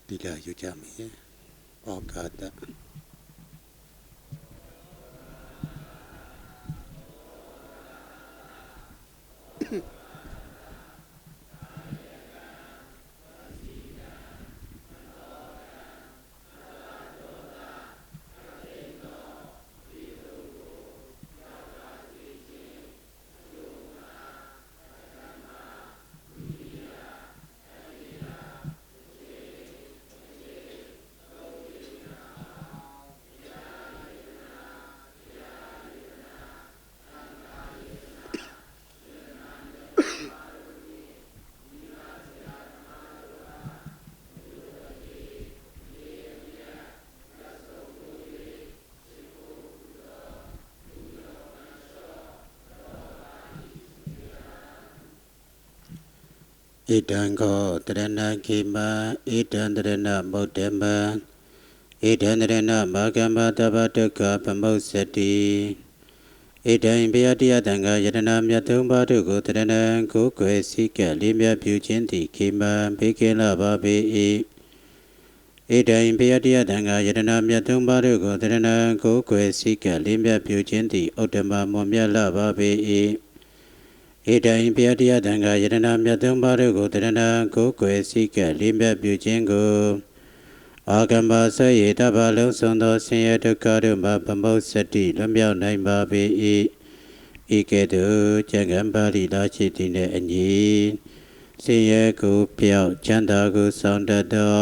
ဒီလာယူကြမယ်ဩကာသဣဒံခောတရဏခေမဣဒံတရဏမုဒ္ဓမဣဒံတရဏမာကမ္မတပ္ပဒုက္ခပမုစ္ဆတိဣဒံဘယတိယတံဃာယတနာမြတ်သုံးပါးတို့ကိုတရဏံကိုယ်ွယ်စိကလေးမြတ်ပြုခြင်းသည်ခေမဘေကင်းလာပါပေ၏ဣဒံဘယတိယတံဃာယတနာမြတ်သုံးပါးတို့ကိုတရဏံကိုယ်ွယ်စိကလေးမြတ်ပြုခြင်းသည်ဥတ္တမမွန်မြတ်လာပါပေ၏ဣဒံဘယတိယတံဃာယတနာမြတ်သုံးပါးတို့ကိုတရဏံကိုယ်ွယ်စိကလေးမြတ်ပြုခြင်းကိုအာဂမ္ဘာဆွေရတဘာလုံးစုံသောဆင်းရဲဒုက္ခတို့မှပမုစ္ဆတိလွတ်မြောက်နိုင်ပါပေ၏ဤကဲ့သို့ကျမ်းဂန်ပါဠိတော်ရှိသည်နှင့်အညီဆင်းရဲကိုပြောက်ချမ်းသာကိုဆောင်တတ်သော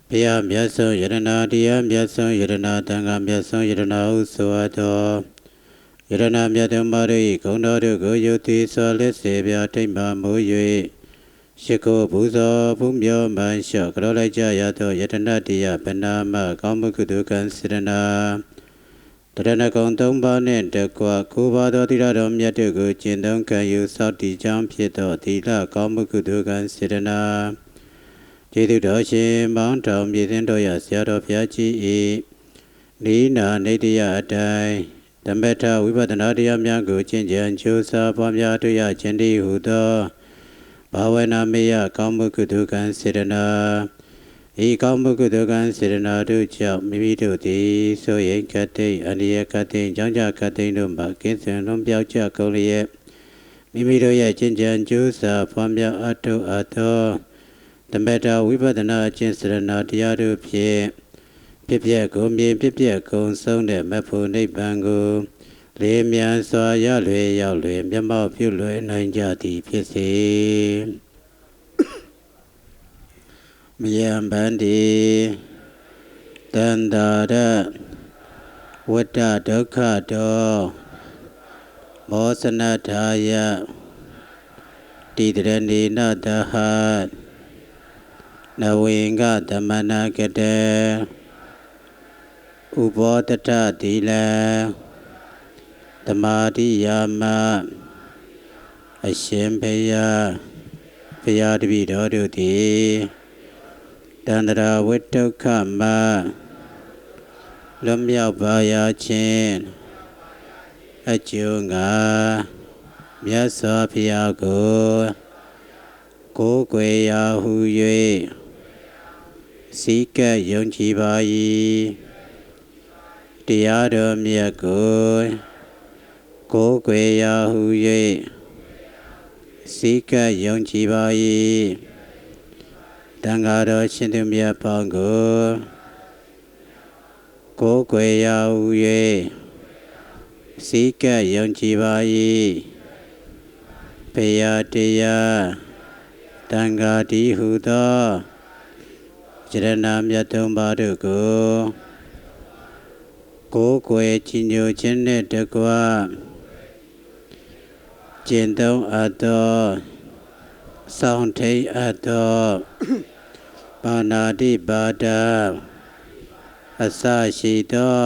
ဘုရားမြတ်စွာယတနာတရားမြတ်စွာယတနာတန်ခါမြတ်စွာယတနာဟုဆိုအပ်သောယတနာမြတ်သုံးပါးတို့၏ဂုဏ်တော်တို့ကိုယုတ်တိစွာလက်စေပြထိမ့်ပါမူ၍ရှိခိုးပူဇော်ဘုမြောမှန်လျှော့ကြောလိုက်ကြရသောယတနာတရားဗနာမကောင်းမှုကုသိုလ်ကံစေတနာတရဏဂုံသုံးပါးနှင့်တကွကိုးပါးသောသီလတော်မြတ်တို့ကိုကျင့်သုံးခံယူစောင့်တည်ကြောင်းဖြစ်သောသီလကောင်းမှုကုသိုလ်ကံစေတနာကျေးဇူးတော်ရှင်မောင်တော်မြည်သင်းတော်ရဆရာတော်ဘုရားကြီး၏နိနာနေတယအတိုင်းဓမ္မထဝိပဿနာတရားများကိုကျင့်ကြံကြိုးစားပွားများတွေ့ရခြင်းတည်းဟူသောဘာဝနာမေယကောင်းမှုကုသိုလ်ကံစေတနာဤကောင်းမှုကုသိုလ်ကံစေတနာတို့ကြောင့်မိမိတို့သည်ဆိုရင်ကတိအန္တရာယ်ကတိကြောင့်ကြကတိတို့မှကင်းစင်လုံးပြောက်ကြကုန်လျက်မိမိတို့ရဲ့ကျင့်ကြံကြိုးစားပွားများအထောက်အသောဓမ္မထဝိပဿနာကျင့်စေတနာတရားတို့ဖြင့်ဖြစ်ပျက်ကုန်မြင်ဖြစ်ပျက်ကုန်ဆုံးတဲ့မဖို့နိဗ္ဗာန်ကိုလေးမြန်စွာရလွယ်ရောက်လွယ်မျက်မှောက်ပြုလွယ်နိုင်ကြသည်ဖြစ်စေမယံဗန္တိတန္တာရဝတ္တဒုက္ခတောမောစနထာယတိတရဏိနတဟနဝေင္ကသမနာကတေဥဘောတထသီလံသမာဓိယာမအရှင်ဘုရားတပည့်တော်တို့သည်တန္တရာဝိတုခမလွတ်မြောက်ပါရခြင်းအကျိုးငါမြတ်စွာဘုရားကိုးကွယ်ရာဟု၍စိကပ်ယုံကြည်ပါ၏တရားတော်မြတ်ကိုးကွယ်ရာဟု၍စိကပ်ယုံကြည်ပါ၏တန်ဃာတော်ရှင်သူမြတ်ပေါင်းကိုးကွယ်ရာဟု၍စိကပ်ယုံကြည်ပါ၏ဘုရားတရားတန်ဃာတည်းဟူသောယတနာမြတ်သုံးပါးတို့ကိုးကွယ်ချီးညိုခြင်းနှင့်တကွကျင့်သုံးအပ်သောစောင့်ထိန်အပ်သောပါဏာတိပါဒအစရှိသော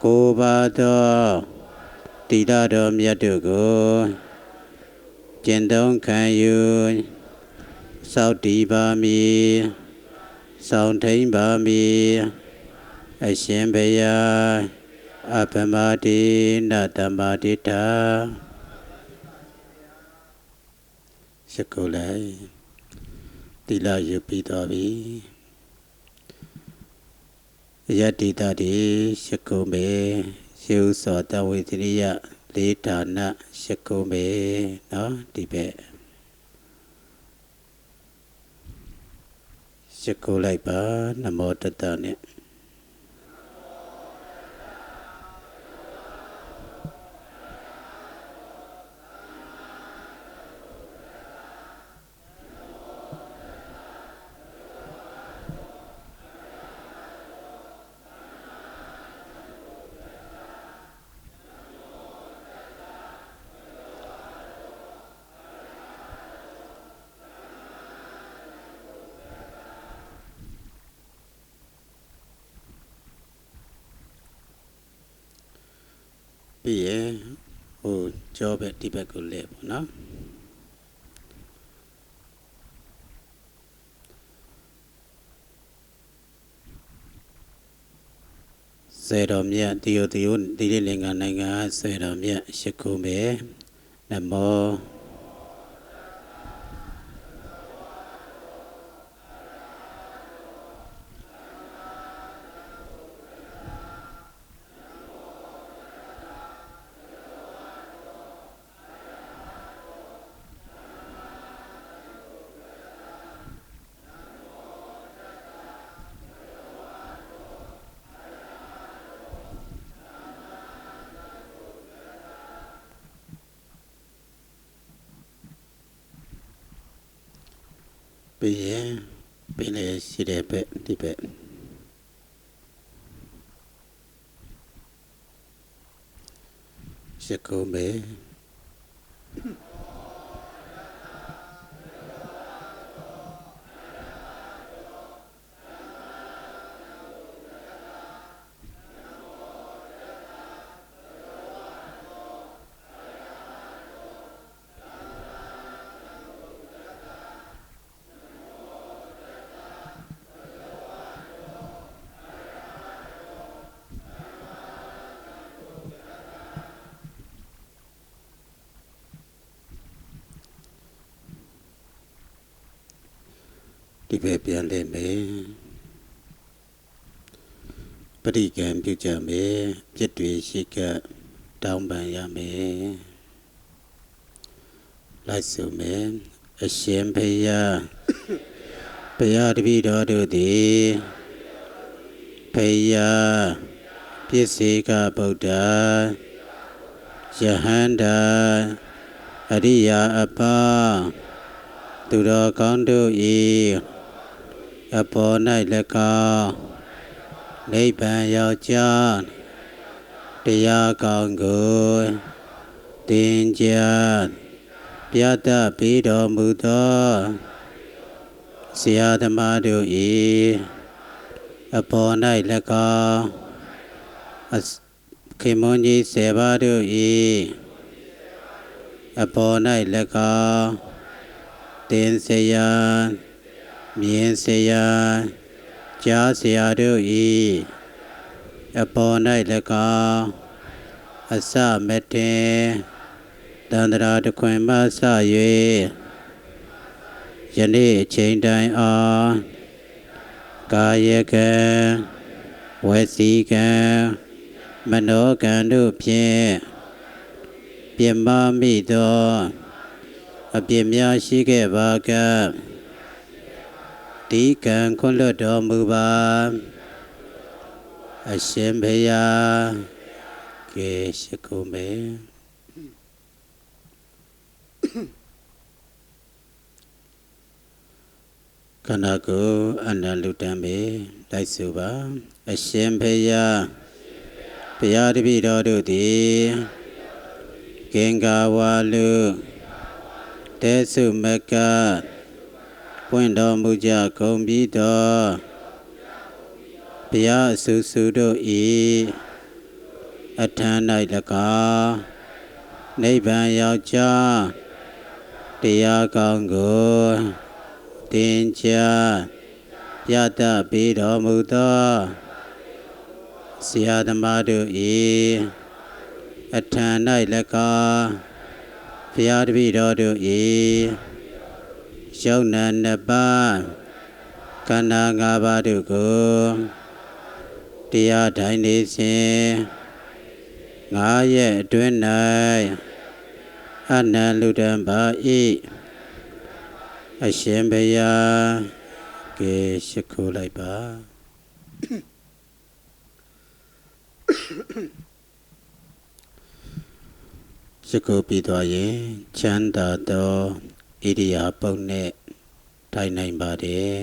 ကိုးပါးသောသီလတော်မြတ်တို့ကိုကျင့်သုံးခံယူစောင့်တည်ပါမည်စောင့်ထိန်ပါမည်အရှင်ဘုရားအပမတိနတမတိတာရှ ခုလိုက်တ တိလယူပြီးတော်ပြီယတ္တိတတိရှကုံမေရှေဥသောတဝေသရိယလေးဌာနရှကုံမေနော်ဒီဘက်ရှကုလိုက်ပါနမောတတနဲ့ပြီးရင်ဟိုကြောဘက်ဒီဘက်ကိုလဲပေါ့နော်စေတော်မြတ်တိယတိရိလင်္ကာနိုင်ငံစေတော်မြတ်ရှကုံမေနမောပြီးရင်ပြီးလေရှိတဲ့ဘက်ဒီဘက်ရှကုံမေဒီဘက်ပြန်လဲမယ်ပရိကံပြုကြမယ်ပြည့်တွေရှိကတောင်းပန်ရမယ်လိုက်စုမယ်အရှင်ဘုရားဘုရားတပည့်တော်တို့သည်ဘုရားပြည့်စေကဗုဒ္ဓယဟန္တာအရိယာအပါသူတော်ကောင်းတို့၏အပေါ်၌၎င်းနိဗ္ဗာန်ရောက်ကြောင်းတရားကောင်းကိုသင်ကြားပြသပေးတော်မူသောဆရာသမားတို့၏အပေါ်၌၎င်းခင်မွန်ကြီးဆေပါတို့၏အပေါ်၌၎င်းသင်စရာမြင်စရာကြားစရာတို့၏အပေါ်၌၎င်းအစမတင်တန္တရာတခွင်မှစ၍ယနေ့အချိန်တိုင်အောင်ကာယကံဝစီကံမနောကံတို့ဖြင့်ပြမမိသောအပြစ်များရှိခဲ့ပါကဒီကံခွင့်လွတ်တော်မူပါအရှင်ဘုရားကဲရှိခိုးမယ်ခန္ဓာကိုယ်အနန္တလူတံပေလိုက်စုပါအရှင်ဘုရားဘုရားတပည့်တော်တို့သည်ကင်္ဂဝါလူတေစုမကပွင့်တော်မူကြကုန်ပြီးသောဘုရားအဆူဆူတို့၏အထံ၌၎င်းနိဗ္ဗာန်ရောက်ကြောင်းတရားကောင်းကိုသင်ကြားပြသပေးတော်မူသောဆရာသမားတို့၏အထံ၌၎င်းဘုရားတပည့်တော်တို့၏ ရှုံနာနှစ်ပါးခန္ဓာ၅ပါးတို့ကိုတရားထိုင်နေစဉ်ငါရဲ့အတွင်း၌အနန္တလူတံပါ၏အရှင်ဘုရားကဲရှိခိုးလိုက်ပါရှိခိုးပြီးသွားရင်ချမ်းသာသောဣရိယာပုတ်နဲ့ထိုင်နိုင်ပါတယ်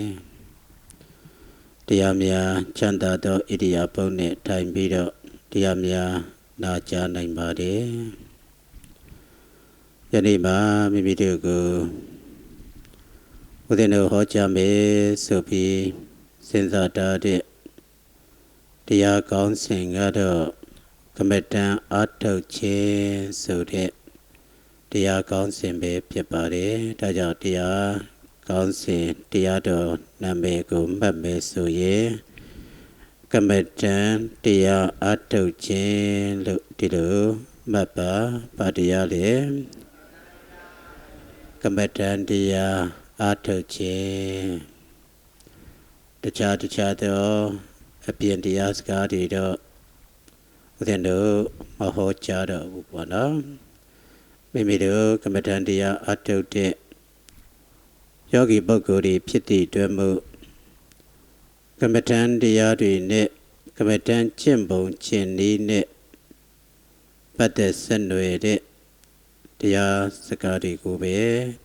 တရားများချမ်းသာသောဣရိယာပုတ်နဲ့ထိုင်ပြီးတော့တရားများနာကြားနိုင်ပါတယ်ယနေ့မှာမိမိတို့ကိုဦးဇင်းတို့ဟောကြားမယ်ဆိုပြီးစဉ်းစားထားတဲ့တရားကောင်းစဉ်ကတော့ကမ္မဋ္ဌာန်းအားထုတ်ခြင်းဆိုတဲ့တရားကောင်းစဉ်ပဲဖြစ်ပါတယ်ဒါကြောင့်တရားကောင်းစဉ်တရားတော်နာမည်ကိုမှတ်မယ်ဆိုရင်ကမ္မဋ္ဌာန်းတရားအားထုတ်ခြင်းလို့ဒီလိုမှတ်ပါဗာတရားလေကမ္မဋ္ဌာန်းတရားအားထုတ်ခြင်းတခြားသောအပြင်တရားစကားတွေတော့ဦးဇင်းတို့မဟောကြားတော့ဘူးပေါ့နော်မိမိတို့ကမ္မဋ္ဌာန်းတရားအားထုတ်တဲ့ယောဂီပုဂ္ဂိုလ်တွေဖြစ်သည့်အတွက်မို့ကမ္မဋ္ဌာန်းတရားတွေနဲ့ကမ္မဋ္ဌာန်းကျင့်ပုံကျင့်နည်းနဲ့ပတ်သက်ဆက်နွယ်တဲ့တရားစကားတွေကိုပဲ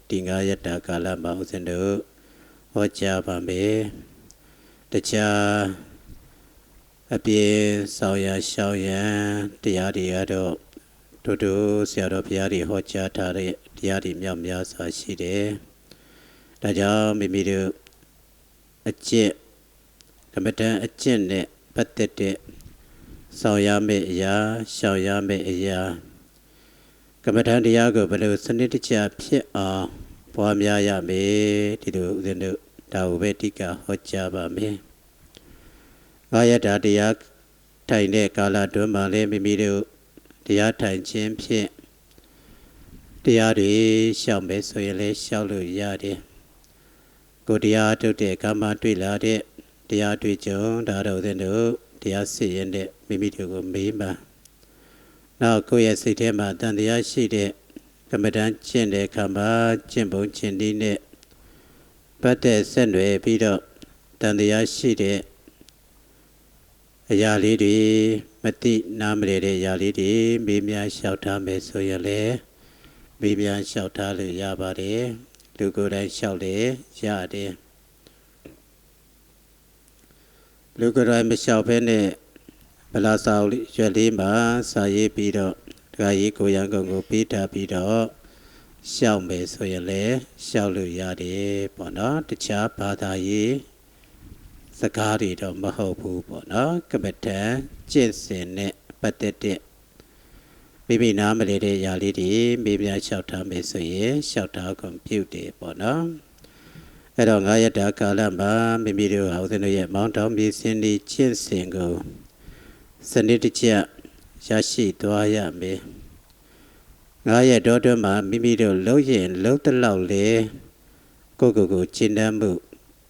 ဒီ9ရက်တာကာလမှာဦးဇင်းတို့ဟောကြားပါမယ်တခြားအပြေဆောင်ရရှောင်းရန်တရားတွေကတော့တို့ဆရာတော်ဘုရားတွေဟောကြားထားတဲ့တရားတွေမြောက်များစွာရှိတယ်ဒါကြောင့်မိမိတို့အကျင့်ကမ္မဋ္ဌာန်းအကျင့်နဲ့ပတ်သက်တဲ့ဆောင်ရမယ့်အရာရှောင်ရမယ့်အရာကမ္မဋ္ဌာန်းတရားကိုဘယ်လိုစနစ်တကျဖြစ်အောင်ပွားများရမယ်ဒီလိုဦးဇင်းတို့ဒါကိုပဲအဓိကဟောကြားပါမယ်ငါရတာတရားထိုင်တဲ့ကာလတွင်မှလည်းမိမိတို့တရားထိုင်ခြင်းဖြင့်တရားတွေရှောင်မယ်ဆိုရင်လည်းရှောင်လို့ရတယ်ကိုတရားထုတ်တဲ့ကာမတွေ့လာတဲ့တရားတွေ့ကြုံဒါတော့ဦးဇင်းတို့တရားစစ်ရင်တဲ့မိမိတို့ကိုမေးပါနောက်ကိုယ့်ရဲ့စိတ်ထဲမှာတန်တရားရှိတဲ့ကမ္မဋ္ဌာန်းကျင့်တဲ့အခါမှာကျင့်ပုံကျင့်နည်းနဲ့ပတ်သက်ဆက်နွယ်ပြီးတော့တန်တရားရှိတဲ့အရာလေးတွေမသိနားမလည်တဲ့အရာလေးတွေမေးမြန်းလျှောက်ထားမယ်ဆိုရင်လည်းမေးမြန်းလျှောက်ထားလို့ရပါတယ်လူကိုယ်တိုင်လျှောက်လေရတယ်လူကိုယ်တိုင်မလျှောက်ဘဲနဲ့ဗလာစာရွက်လေးမှာစာရေးပြီးတော့ဒကာကြီးကိုရန်ကုန်ကိုပေးထားပြီးတော့ရှောက်မယ်ဆိုရင်လည်းရှောက်လို့ရတယ်ပေါ့နော်တခြားဘာသာရေးစကားတွေတော့မဟုတ်ဘူးပေါ့နော်ကမ္မဋ္ဌာန်းကျင့်စဉ်နဲ့ပတ်သက်တဲ့မိမိနားမလည်တဲ့ຢာလေးတွေမေးမြန်းလျှောက်ထားမယ်ဆိုရင်လျှောက်ထားခွင့်ပြုတယ်ပေါ့နော်အဲ့တော့9ရက်တာကာလမှာမိမိတို့ဟာဦးဇင်းတို့ရဲ့မောင်းတောင်ပြည်စင်ဒီကျင့်စဉ်ကိုစနစ်တကျရရှိသွားရမယ်9ရက်တော်တွင်မှာမိမိတို့လှုပ်ရင်လှုပ်တလောက်လေကိုကျင့်တတ်မှု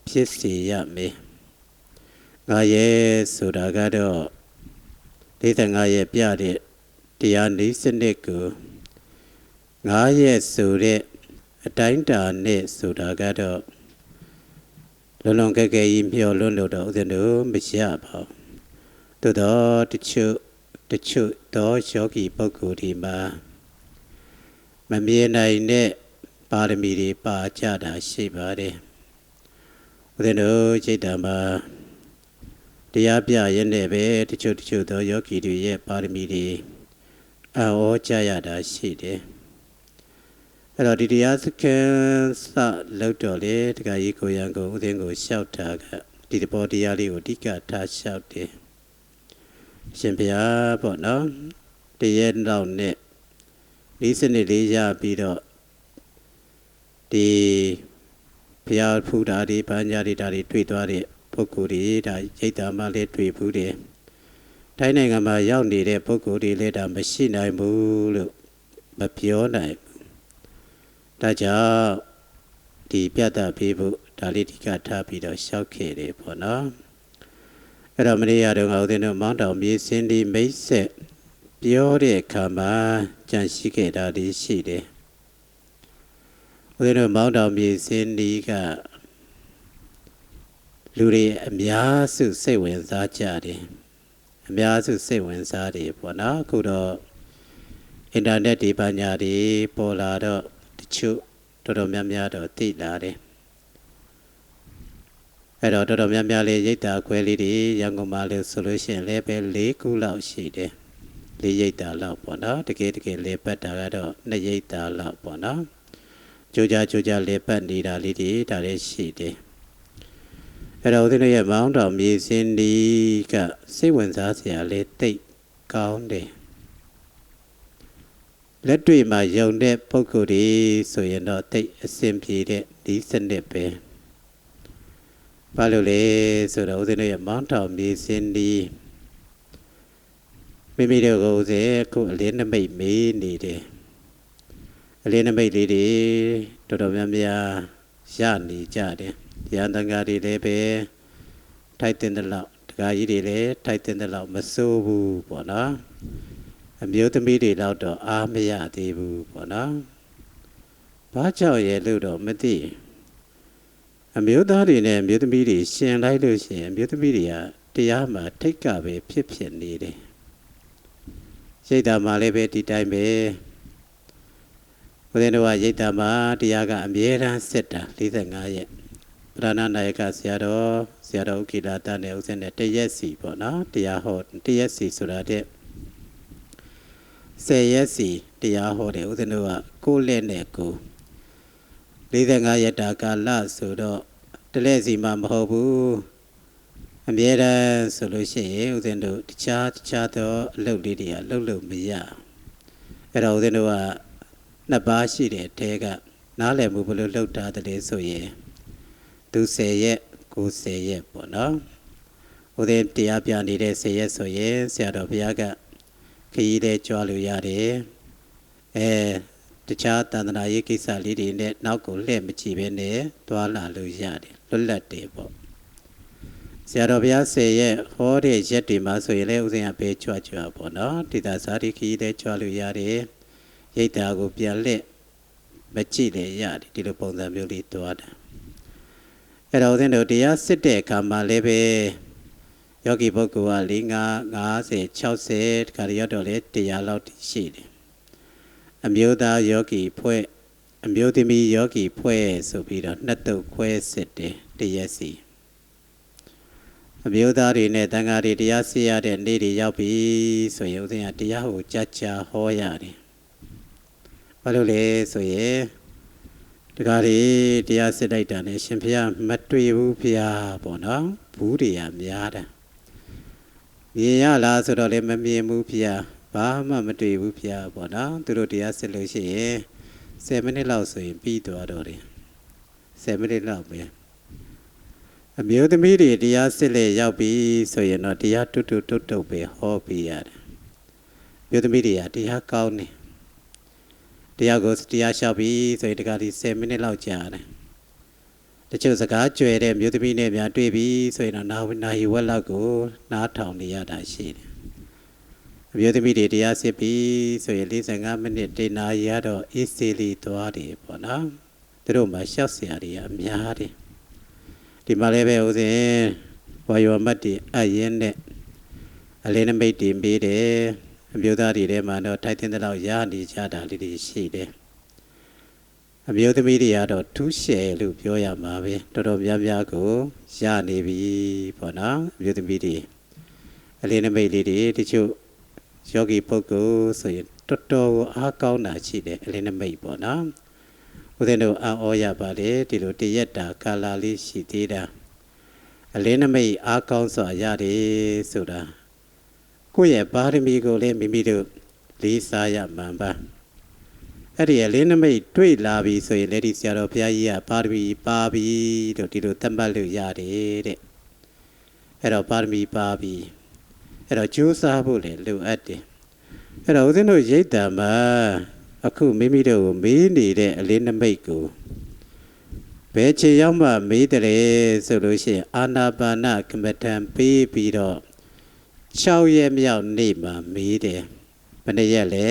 ဖြစ်စေရမယ်9ရက်ဆိုတာကတော့45ရက်ပြတဲ့တရားနည်းစနစ်ကို9ရက်ဆိုတဲ့အတိုင်းတာနဲ့ဆိုတာကတော့လုံကဲကဲကြီးမျောလွန်းလို့တော့ဦးဇင်းတို့မရပါဘူးသို့တော့တချို့သောယောဂီပုဂ္ဂိုလ်ဒီမှာမမြင်နိုင်တဲ့ပါရမီတွေပါကြတာရှိပါတယ်ဦးဇင်းတို့စိတ်ဓာတ်မှာတရားပြရင်လည်းပဲတချို့သောယောဂီတွေရဲ့ပါရမီတွေအောကြရတာရှိတယ်အဲ့တော့ဒီတရားစခန်းစလောက်တော့လေတခါကြီးကိုရန်ကုန်ဦးသိန်းကိုလျှောက်တာကဒီတဘောတရားလေးကိုအဓိကထားလျှောက်တယ်ရှင်ဘုရားပေါ့နော်တရက်တော့နဲ့ဒီစနစ်လေးရပြီးတော့ဒီဘုရားဖူတာတွေဘာညာတွေဒါတွေတွေ့သွားတဲ့ပုဂ္ဂိုလ်တွေဒါရိတ်တာမှလည်းတွေ့ဘူးတယ်ထိုင်းနိုင်ငံမှာရောက်နေတဲ့ပုဂ္ဂိုလ်တွေလည်းဒါမရှိနိုင်ဘူးလို့မပြောနိုင်ဘူးဒါကြောင့်ဒ ဒီပြတ်တာပေးဖို့ဒါလေးဒီကထားပြီးတော့ရှောက်ခဲ့တယ်ပေါ့နော်အဲ့တော့မနေ့ကတော့ငါဦးဇင်းတို့မောင်းတောင်မြေစင်းဒီမိတ်ဆက်ပြောတဲ့အခါမှာကြံရှိခဲ့တာဒီရှိတယ်ဦးဇင်းတို့မောင်းတောင်မြေစင်းဒီကလူတွေအများစုစိတ်ဝင်စားကြတယ်အများစုစိတ်ဝင်စားတယ်ပေါ့နော်အခုတော့အင်တာနက်ဒီပညာတွေပေါ်လာတော့တချို့တော်တော်များများတော့သိလာတယ်အဲ့တော့တော်တော်များများလေးရိတ်တာခွဲလေးတွေရန်ကုန်မှာလို့ဆိုလို့ရှိရင်လည်းပဲ၄ခုလောက်ရှိတယ်၄ရိတ်တာလောက်ပေါ့နော်တကယ်လေပတ်တာကတော့2ရိတ်တာလောက်ပေါ့နော်ကြိုးကြလေပတ်နေတာလေးတွေဒါလည်းရှိတယ်အဲ့တော့ဦးဇင်းတို့ရဲ့မောင်းတောင်မြေစင်းဒီကစိတ်ဝင်စားစရာလေးတိတ်ကောင်းတယ်လက်တွေ့မှာယုံတဲ့ပုဂ္ဂိုလ်တွေဆိုရင်တော့တိတ်အဆင်ပြေတဲ့ဒီစနစ်ပဲဘာလို့လဲဆိုတော့ဦးဇင်းတို့ရဲ့မောင်းတောင်မြေစင်းဒီမိမိတို့ကိုဦးဇင်းအခုအလင်းနမိတ်မေးနေတယ်အလင်းနမိတ်လေးတွေတော်တော်များများရနေကြတယ်ရန်တန်ဃာတွေလည်းပဲထိုက်တဲ့လောက်တက္ကကြီးတွေလည်းထိုက်တဲ့လောက်မစိုးဘူးပေါ့နော်အမျိုးသမီးတွေတော့အားမရသေးဘူးပေါ့နော်ဘာကြောင့်ရဲ့လို့တော့မသိအမျိုးသားတွေနဲ့အမျိုးသမီးတွေရှင်လိုက်လို့ရှိရင်အမျိုးသမီးတွေကတရားမှာထိတ်ကပဲဖြစ်နေတယ်ရိတ်တာမှာလည်းပဲဒီတိုင်းပဲဘုရင်တော်ကရိတ်တာမှာတရားကအမြဲတမ်းစစ်တာ45ရက်ပရဏနာယကဆရာတော်ဥကိလာတနဲ့ဥစဉ်နဲ့တရက်စီပေါ့နော်တရားဟောတရက်စီဆိုတာတဲ့10ရက်စီတရားဟောတယ်ဥစဉ်တို့ကကိုယ်လက်နဲ့ကို45ရက်တာကာလဆိုတော့တလက်စီမှမဟုတ်ဘူးအမြဲတမ်းဆိုလို့ရှိရင်ဥစဉ်တို့တခြားသောအလုပ်လေးတွေကလုပ်မရအဲ့တော့ဥစဉ်တို့ကနှစ်ပါးရှိတဲ့အထဲကနားလည်မှုဘယ်လိုလုပ်တာတည်းဆိုရင်သူ10ရက်ကို10ရက်ပေါ့နော်ဥစဉ်တရားပြနေတဲ့10ရက်ဆိုရင်ဆရာတော်ဘုရားကခရီးတဲ့ကြွားလို့ရတယ်တခြားတန်တရာရေးကိစ္စလေးတွေနဲ့နောက်ကိုလှည့်မကြည့်ဘဲနဲ့သွားလာလို့ရတယ်လွတ်လပ်တယ်ပေါ့ဆရာတော်ဘုရား10ရက်ဟောတဲ့ရက်တွေမှာဆိုရင်လည်းဥစဉ်ကပဲကြွပေါ့နော်ဒေသစာရိခရီးတဲ့ကြွားလို့ရတယ်ရိတ်တာကိုပြန်လက်မကြည့်လည်းရတယ်ဒီလိုပုံစံမျိုးလေးသွားတာအဲ့တော့ဥစဉ်တို့တရားစစ်တဲ့အခါမှာလည်းပဲယောဂီပုဂ္ဂိုလ်က50 60တခါရတော့လေ100လောက်ရှိတယ်အမျိုးသားယောဂီဖွဲ့အမျိုးသမီးယောဂီဖွဲ့ဆိုပြီးတော့နှစ်တုပ်ခွဲစစ်တယ်တရက်စီအမျိုးသားတွေနဲ့တန်ဃာတွေတရားစစ်ရတဲ့နေ့တွေရောက်ပြီဆိုရင်ဥစဉ်ကတရားကိုကြာဟောရတယ်ဘာလို့လဲဆိုရင်တခါတွေတရားစစ်လိုက်တာနဲ့ရှင်ဖျားမတွေ့ဘူးဖျားပေါ့နော်ဘူးတွေကများတာမြင်ရလားဆိုတော့လည်းမမြင်ဘူးဖျားဘာမှမတွေ့ဘူးဖျားပေါ့နော်သူတို့တရားစစ်လို့ရှိရင်10မိနစ်လောက်ဆိုရင်ပြီးသွားတော့တယ်10မိနစ်လောက်ပဲအမျိုးသမီးတွေတရားစစ်လေရောက်ပြီဆိုရင်တော့တရားတုတ်ပဲဟောပြရတယ်အမျိုးသမီးတွေကတရားကောင်းနေတရားကိုတရားလျှောက်ပြီးဆိုရင်တခါဒီ10မိနစ်လောက်ကြာတယ်တချို့စကားကြွယ်တဲ့မြို့သမီးနဲ့များတွေ့ပြီးဆိုရင်တော့နာရီဝက်လောက်ကိုနားထောင်နေရတာရှိတယ်အမျိုးသမီးတွေတရားစစ်ပြီးဆိုရင်45မိနစ်1နာရီကတော့အေးစေးလေးသွားတယ်ပေါ့နော်သူတို့မှရှောက်เสียတွေအများတယ်ဒီမှာလည်းပဲဦးစင်ဝါယောမတ်တီအရင်နဲ့အလင်းနမိတ်တင်ပေးတယ်အမျိုးသားတွေထဲမှာတော့ထိုက်တဲ့လောက်ရနေကြတာလေးတွေရှိတယ်အမျိုးသမီးတွေကတော့ထူးရှယ်လို့ပြောရမှာပဲတော်တော်များများကိုရနေပြီပေါ့နော်အမျိုးသမီးတွေအလင်းနမိတ်လေးတွေတချို့ယောဂီပုဂ္ဂိုလ်ဆိုရင်တော်တော်အားကောင်းတာရှိတယ်အလင်းနမိတ်ပေါ့နော်ဦးဇင်းတို့အော်ရပါလေဒီလိုတရက်တာကာလာလေးရှိသေးတာအလင်းနမိတ်အားကောင်းစွာရတယ်ဆိုတာကိုယ့်ရဲ့ပါရမီကိုလည်းမိမိတို့လေးစားရမှန်ပါအဲ့ဒီအလင်းနမိတ်တွေ့လာပြီဆိုရင်လည်းဒီဆရာတော်ဘုရားကြီးကပါရမီပါပြီလို့ဒီလိုသတ်မှတ်လို့ရတယ်တဲ့အဲ့တော့ပါရမီပါပြီအဲ့တော့ကြိုးစားဖို့လည်းလိုအပ်တယ်အဲ့တော့ဦးဇင်းတို့ရိတ်တံမှာအခုမိမိတို့ကိုမေးနေတဲ့အလင်းနမိတ်ကို ဘယ်ချိန်ရောက်မှမေးတယ်ဆိုလို့ရှိရင်အာနာပါနကမ္မထံပေးပြီးတော့6ရက်မြောက်နေ့မှာမေးတယ်ဘယ်နှစ်ရက်လဲ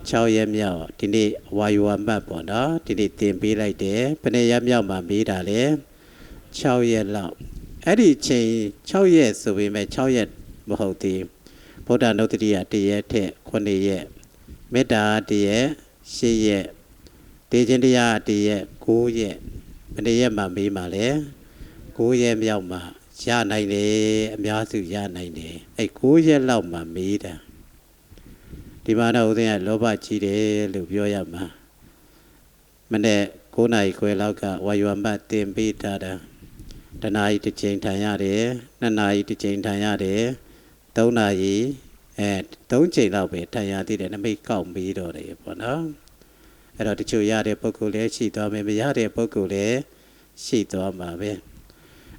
6ရက်မြောက်ဒီနေ့ဝါယဝမှတ်ပေါ့နော်ဒီနေ့သင်ပေးလိုက်တယ်ဘယ်နှစ်ရက်မြောက်မှာမေးတာလဲ6ရက်လောက်အဲ့ဒီချိန်6ရက်ဆိုပေမဲ့6ရက်မဟုတ်သေးဗုဒ္ဓနုတ္တိယ1ရက်ထက်9ရက်မေတ္တာ1ရက်10ရက်တေခြင်းတရား1ရက်9ရက်ဘယ်နှစ်ရက်မှမေးမှာလဲ9ရက်မြောက်မှာရနိုင်တယ်အများစုရနိုင်တယ်အဲ့9ရက်လောက်မှမေးတာဒီမှာတော့ဦးသိန်းကလောဘကြီးတယ်လို့ပြောရမှာမနေ့9နာရီခွဲလောက်ကဝါယဝမတ်တင်ပေးထားတာတနာရီတစ်ချိန်ထိုင်ရတယ်2နာရီတစ်ချိန်ထိုင်ရတယ်3နာရီ3ချိန်လောက်ပဲထိုင်ရသေးတယ်နမိတ်ကောက်ပြီးတော့တယ်ပေါ့နော်အဲ့တော့တချို့ရတဲ့ပုဂ္ဂိုလ်လည်းရှိသွားမယ်မရတဲ့ပုဂ္ဂိုလ်လည်းရှိသွားမှာပဲ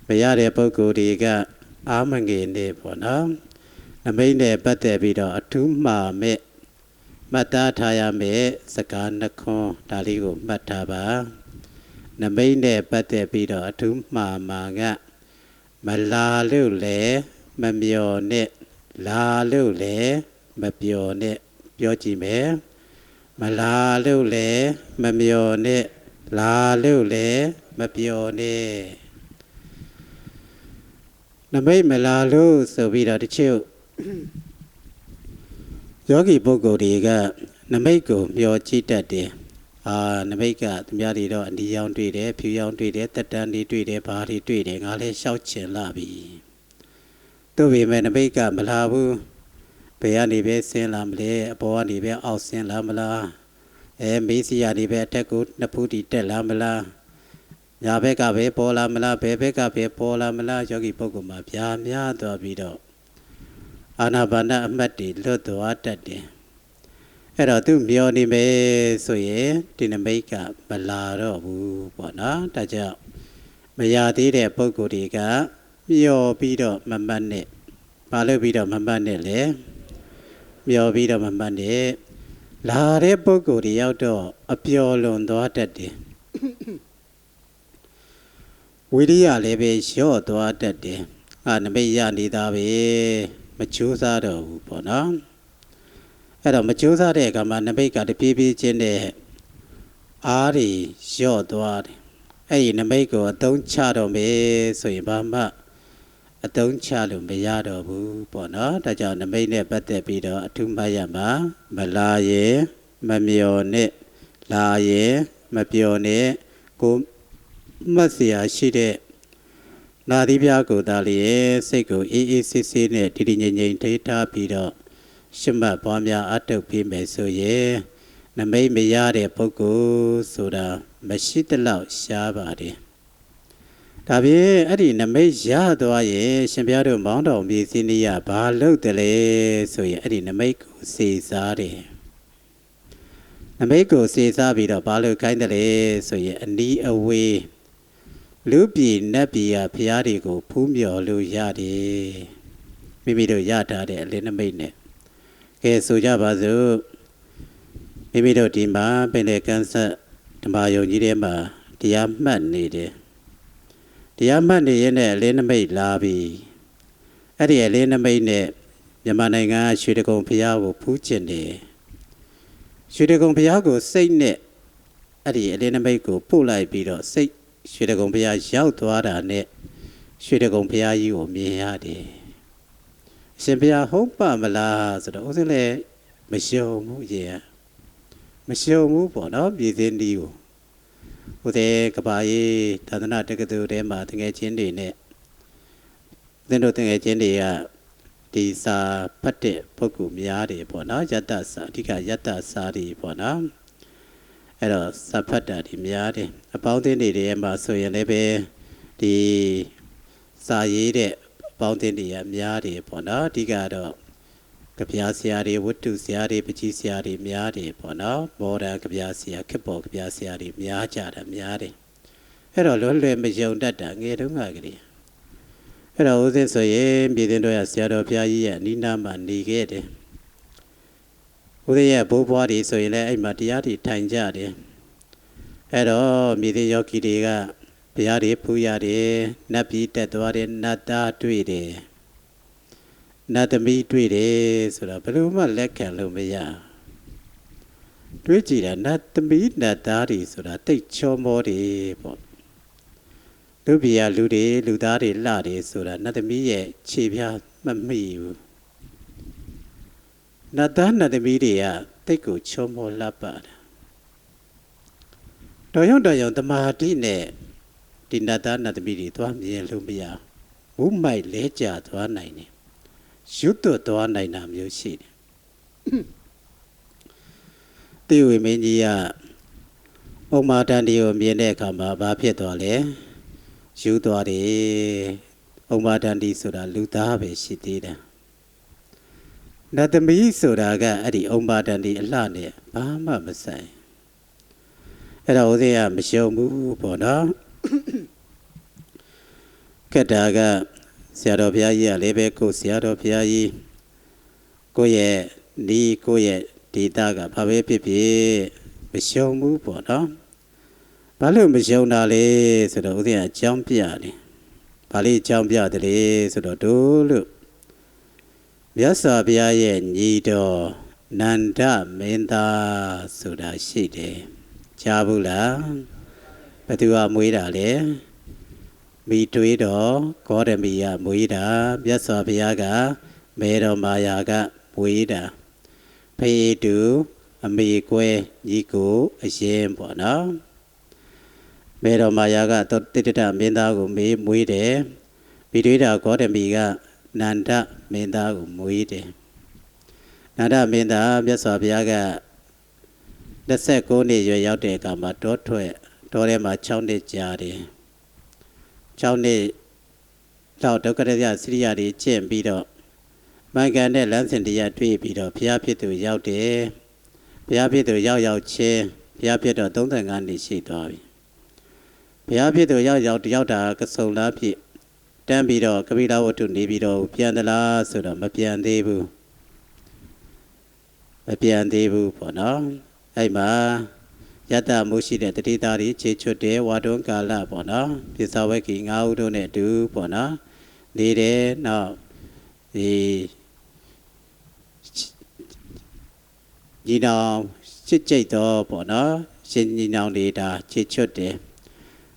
မရတဲ့ပုဂ္ဂိုလ်တွေကအာမငယ်နေပေါ့နော်နမိတ်နဲ့ပတ်သက်ပြီးတော့အထူးမှာမဲ့မှတ်သားထားရမယ်စကားနှခွန်းဒါလေးကိုမှတ်ထားပါနမိတ်နဲ့ပတ်သက်ပြီးတော့အထူးမှာမှာကမလာလို့လေမမျော်နဲ့လာလို့လေမပြောနဲ့ပြောကြည့်မယ်မလာလို့လေမမျော်နဲ့လာလို့လေမပြောနဲ့နမိတ်မလာလို့ဆိုပြီးတော့တချို့ယောဂီပုဂ္ဂိုလ်တွေကနမိတ်ကိုမျောကြည့်တတ်တယ်နမိတ်ကသူများတွေတော့အနီရောင်တွေ့တယ်ဖြူရောင်တွေ့တယ်တက်တန်းတွေတွေ့တယ်ဘာတွေတွေ့တယ်ငါလည်းရှောက်ချင်လာပြီသူ့ပေမဲ့နမိတ်ကမလာဘူးဘယ်ကနေပဲဆင်းလာမလဲအပေါ်ကနေပဲအောက်ဆင်းလာမလားမေးစီရနေပဲအထက်ကိုနှစ်ဖူးတီတက်လာမလားညာဘက်ကပဲပေါ်လာမလားဘယ်ဘက်ကပဲပေါ်လာမလားယောဂီပုဂ္ဂိုလ်မှာဗျာများသွားပြီးတော့အာနာပါနအမှတ်တွေလွတ်သွားတတ်တယ်အဲ့တော့သူမျောနေမယ်ဆိုရင်ဒီနမိတ်ကမလာတော့ဘူးပေါ့နော်ဒါကြောင့်မရသေးတဲ့ပုဂ္ဂိုလ်တွေကမျောပြီးတော့မမှတ်နဲ့မလုပ်ပြီးတော့မမှတ်နဲ့လေမျောပြီးတော့မမှတ်နဲ့လာတဲ့ပုဂ္ဂိုလ်တွေရောက်တော့အပျော်လွန်သွားတတ်တယ်ဝိရိယလည်းပဲလျော့သွားတတ်တယ်နမိတ်ရနေတာပဲမချိုးစားတော့ဘူးပေါ့နော်အဲ့တော့မချိုးစားတဲ့အခါမှာနမိတ်ကတပြေးပြေးချင်းနဲ့အားတွေလျော့သွားတယ်အဲ့ဒီနမိတ်ကိုအသုံးချတော့မယ်ဆိုရင်ဘာမှအသုံးချလို့မရတော့ဘူးပေါ့နော်ဒါကြောင့်နမိတ်နဲ့ပတ်သက်ပြီးတော့အထူးမှတ်ရမှာမလာရင်မမျော်နဲ့လာရင်မပြောနဲ့ကိုမှတ်เสียရှိတဲ့နာသီးပြားကိုသာလျက်စိတ်ကိုအေးအေးဆေးဆေးနဲ့တည်ငြိမ်ငြိမ်ထိထားပြီးတော့ရှုမှတ်ပွားများအထုတ်ပြီးမယ်ဆိုရင်နမိတ်မရတဲ့ပုဂ္ဂိုလ်ဆိုတာမရှိသလောက်ရှားပါတယ်ဒါပြင်အဲ့ဒီနမိတ်ရသွားရင်ရှင်ဘုရားတို့မောင်းတော်မြေစည်းနည်းကဘာလုပ်တယ်လဲဆိုရင်အဲ့ဒီနမိတ်ကိုစေစားတယ်နမိတ်ကိုစေစားပြီးတော့ဘာလို့ခိုင်းတယ်လဲဆိုရင်အနီးအဝေးလူပြည်နတ်ပြည်ကဘုရားတွေကိုဖူးမြော်လို့ရတယ်မိမိတို့ရထားတဲ့အလင်းနမိတ်နဲ့ကဲဆိုကြပါစို့မိမိတို့ဒီမှာပင်လေကန်းဆက်ဓမ္မယုံကြီးထဲမှာတရားမှတ်နေတယ်တရားမှတ်နေရင်လည်းအလင်းနမိတ်လာပြီအဲ့ဒီအလင်းနမိတ်နဲ့မြန်မာနိုင်ငံရွှေတကုံဘုရားကိုဖူးကျင်တယ်ရွှေတကုံဘုရားကိုစိတ်နဲ့အဲ့ဒီအလင်းနမိတ်ကိုပို့လိုက်ပြီးတော့စိတ်ရွှေတကုံဘုရားရောက်သွားတာနဲ့ရွှေတကုံဘုရားကြီးကိုမြင်ရတယ်အရှင်ဘုရားဟုတ်ပါမလားဆိုတော့ဦးစင်းလည်းမယုံဘူးရေမယုံဘူးပေါ့နော်ပြည်စင်းဒီကိုဦးတဲ့ကဘာရေးသာသနာတက္ကသိုလ်ထဲမှာတငယ်ချင်းတွေနဲ့သင်တို့တငယ်ချင်းတွေကဒီစာဖတ်တဲ့ပုဂ္ဂိုလ်များတယ်ပေါ့နော်ယတ္တစာအဓိကယတ္တစာတွေပေါ့နော်အဲ့တော့စာဖတ်တာဒီများတယ်အပေါင်းအသင်းတွေထဲမှာဆိုရင်လည်းပဲဒီစာရေးတဲ့အပေါင်းအသင်းတွေကများတယ်ပေါ့နော်အဓိကတော့ကဗျာဆရာတွေဝတ္ထုဆရာတွေပကြီးဆရာတွေများတယ်ပေါ့နော်မော်ဒန်ကဗျာဆရာခက်ပေါ်ကဗျာဆရာတွေများကြတာများတယ်အဲ့တော့လွယ်လွယ်မယုံတတ်တာငယ်တုန်းကကလေးအဲ့တော့ဦးစင်းဆိုရင်ပြည်သိန်းတော်ရဆရာတော်ဘုရားကြီးရဲ့အနိနာမှာနေခဲ့တယ်ဦးစင်းရဲ့ဘိုးဘွားတွေဆိုရင်လည်းအဲ့မှာတရားတွေထိုင်ကြတယ် အဲ့တော့မြေသေးယောဂီတွေကဘုရားတွေဖူးရတယ်နတ်ပြည်တက်သွားတယ်နတ်သားတွေ့တယ်နတ်သမီးတွေ့တယ်ဆိုတော့ဘယ်လိုမှလက်ခံလို့မရတွေးကြည့်တာနတ်သမီးနတ်သားတွေဆိုတာတိတ်ချောမောတွေပေါ့လူပြည်ကလူတွေလူသားတွေလှတယ်ဆိုတာနတ်သမီးရဲ့ခြေပြားမမိဘူးနတ်သားနတ်သမီးတွေကတိတ်ကိုချောမောလှပတာတော်ရုံတမာတိနဲ့ဒီနတ်သားနတ်သမီးတွေသွားမြင်လို့မရဘူးမိုက်လဲကြသွားနိုင်တယ်ရွတ်တော့သွားနိုင်တာမျိုးရှိတယ်တိဝေမင်းကြီးကဥမာတန်ဒီကိုမြင်တဲ့အခါမှာဘာဖြစ်သွားလဲယူသွားတယ်ဥမာတန်ဒီဆိုတာလူသားပဲရှိသေးတယ်နတ်သမီးဆိုတာကအဲ့ဒီဥမာတန်ဒီအလှနဲ့ဘာမှမဆိုင်အဲ့တော့ဦးဇင်းကမရှုံဘူးပေါ့နော်ခက်တာကဆရာတော်ဘုရားကြီးကလည်းပဲကိုဆရာတော်ဘုရားကြီးကိုရဲ့ဒီကိုရဲ့ဒေတာကဘာပဲဖြစ်ဖြစ်မရှုံဘူးပေါ့နော်ဘာလို့မရှုံတာလဲဆိုတော့ဦးဇင်းကအကြောင်းပြတယ်ဘာလို့အကြောင်းပြတယ်လဲဆိုတော့တို့လို့မြတ်စွာဘုရားရဲ့ညီတော်နန္ဒမင်းသားဆိုတာရှိတယ်ကြားဘူးလားဘယ်သူကမွေးတာလဲမိတွေးတော်ဂေါရမီကမွေးတာမြတ်စွာဘုရားကမေတော်မာယာကမွေးတာဖေးတူအမေကွဲညီကိုအရင်ပေါ့နော်မေတော်မာယာကတော့တိတ္တမင်းသားကိုမွေးတယ်မိတွေးတော်ဂေါရမီကနန္ဒမင်းသားကိုမွေးတယ်နန္ဒမင်းသားမြတ်စွာဘုရားက29နှစ်ရွယ်ရောက်တဲ့အခါမှာတောထဲမှာ6နှစ်ကြာတယ်6နှစ်လောက်ဒုက္ခရစရိယာတွေကျင့်ပြီးတော့မင်္ဂန်နဲ့လမ်းစဉ်တရားတွေ့ပြီးတော့ဘုရားဖြစ်သူရောက်တယ်ဘုရားဖြစ်သူရောက်ချင်းဘုရားဖြစ်တော့35နှစ်ရှိသွားပြီဘုရားဖြစ်သူရောက်တာကစုံလားဖြစ်တန်းပြီးတော့ကပိလဝတ္ထုနေပြီးတော့ပြန်သလားဆိုတော့မပြန်သေးဘူးပေါ့နော်အဲ့မှာယတ္တမှုရှိတဲ့တတိသားတွေခြေချွတ်တယ်ဝါတွန်းကာလပေါ့နော်ပြစ္ဆဝက်ကီ9ဦးတို့နဲ့အတူပေါ့နော်နေတယ်နောက်ဒီညီနောင်ချစ်ကြိတ်တော့ပေါ့နော်ရှင်ညီနောင်တွေဒါခြေချွတ်တယ်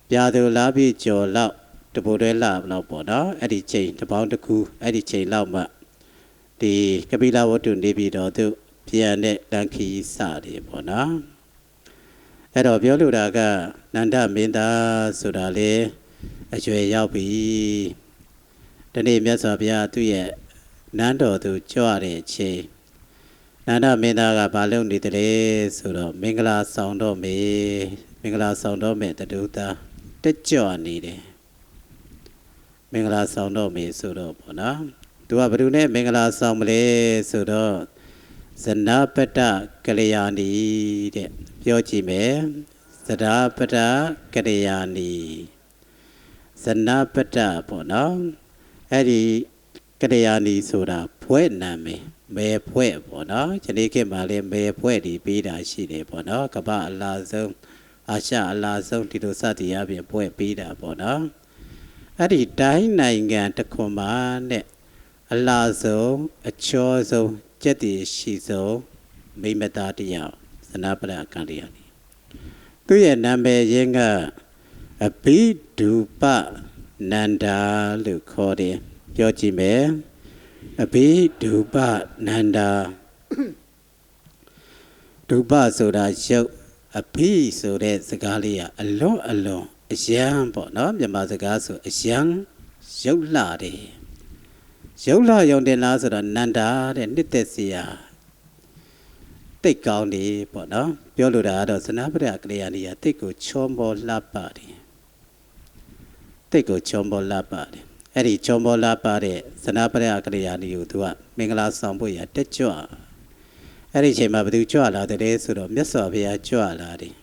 ပြာသူလာပြီးကြော်လောက်တပိုတွဲလာလောက်ပေါ့နော်အဲ့ဒီချိန်တစ်ပေါင်းတစ်ခုအဲ့ဒီချိန်လောက်မှဒီကပိလဝတ္ထုနေပြီးတော့သူပြန်တဲ့လန်ခီစတယ်ပေါ့နော်အဲ့တော့ပြောလို့တာကနန္ဒမင်းသားဆိုတာလေအရွယ်ရောက်ပြီဒီနေ့မြတ်စွာဘုရားသူ့ရဲ့နန်းတော်သူကြွတဲ့အချိန်နန္ဒမင်းသားကဘာလုပ်နေတယ်ဆိုတော့မင်္ဂလာဆောင်တော့မယ်တူသားတက်ကြွနေတယ်မင်္ဂလာဆောင်တော့မယ်ဆိုတော့ပေါ့နော်သူကဘယ်သူနဲ့မင်္ဂလာဆောင်မလဲဆိုတော့ဇနပတ္တကလျာဏီတဲ့ပြောကြည့်မယ်ဇဒာပတ္တကလျာဏီဇနပတ္တပေါ့နော်အဲ့ဒီကလျာဏီဆိုတာဖွဲ့နာမည်မဲဖွဲ့ပေါ့နော်ဒီနေ့ခေတ်မှာလည်းမဲဖွဲ့တွေပေးတာရှိတယ်ပေါ့နော်ကမ္ဘာအလားဆုံးအာရှအလားဆုံးဒီလိုစသည်အပြင်ဖွဲ့ပေးတာပေါ့နော်အဲ့ဒီတိုင်းနိုင်ငံတစ်ခုမှာနဲ့အလားဆုံးအချောဆုံးကျက်တည်ရှိဆုံးမိမသားတယောက်ဇနပတ္တကလျာဏီသူရဲ့နာမည်ရင်းကအဘိဓုပနန္ဒာလို့ခေါ်တယ်ပြောကြည့်မယ်အဘိဓုပနန္ဒာဒုပဆိုတာရုပ်အဘိဆိုတဲ့စကားလေးကအလွန်အယံပေါ့နော်မြန်မာစကားဆိုအယံရုပ်လှတယ်ရုပ်လှရုံတင်လားဆိုတော့နန္ဒာတဲ့နှစ်သက်စရာတိတ်ကောင်းတယ်ပေါ့နော်ပြောလို့တာကတော့ဇနပတ္တကလျာဏီကတိတ်ကိုချောမောလှပတယ်အဲ့ဒီချောမောလှပတဲ့ဇနပတ္တကလျာဏီကိုသူကမင်္ဂလာဆောင်ဖို့ရတက်ကြွအဲ့ဒီအချိန်မှာဘယ်သူကြွလာတယ်ဆိုတော့မြတ်စွာဘုရားကြွလာတယ်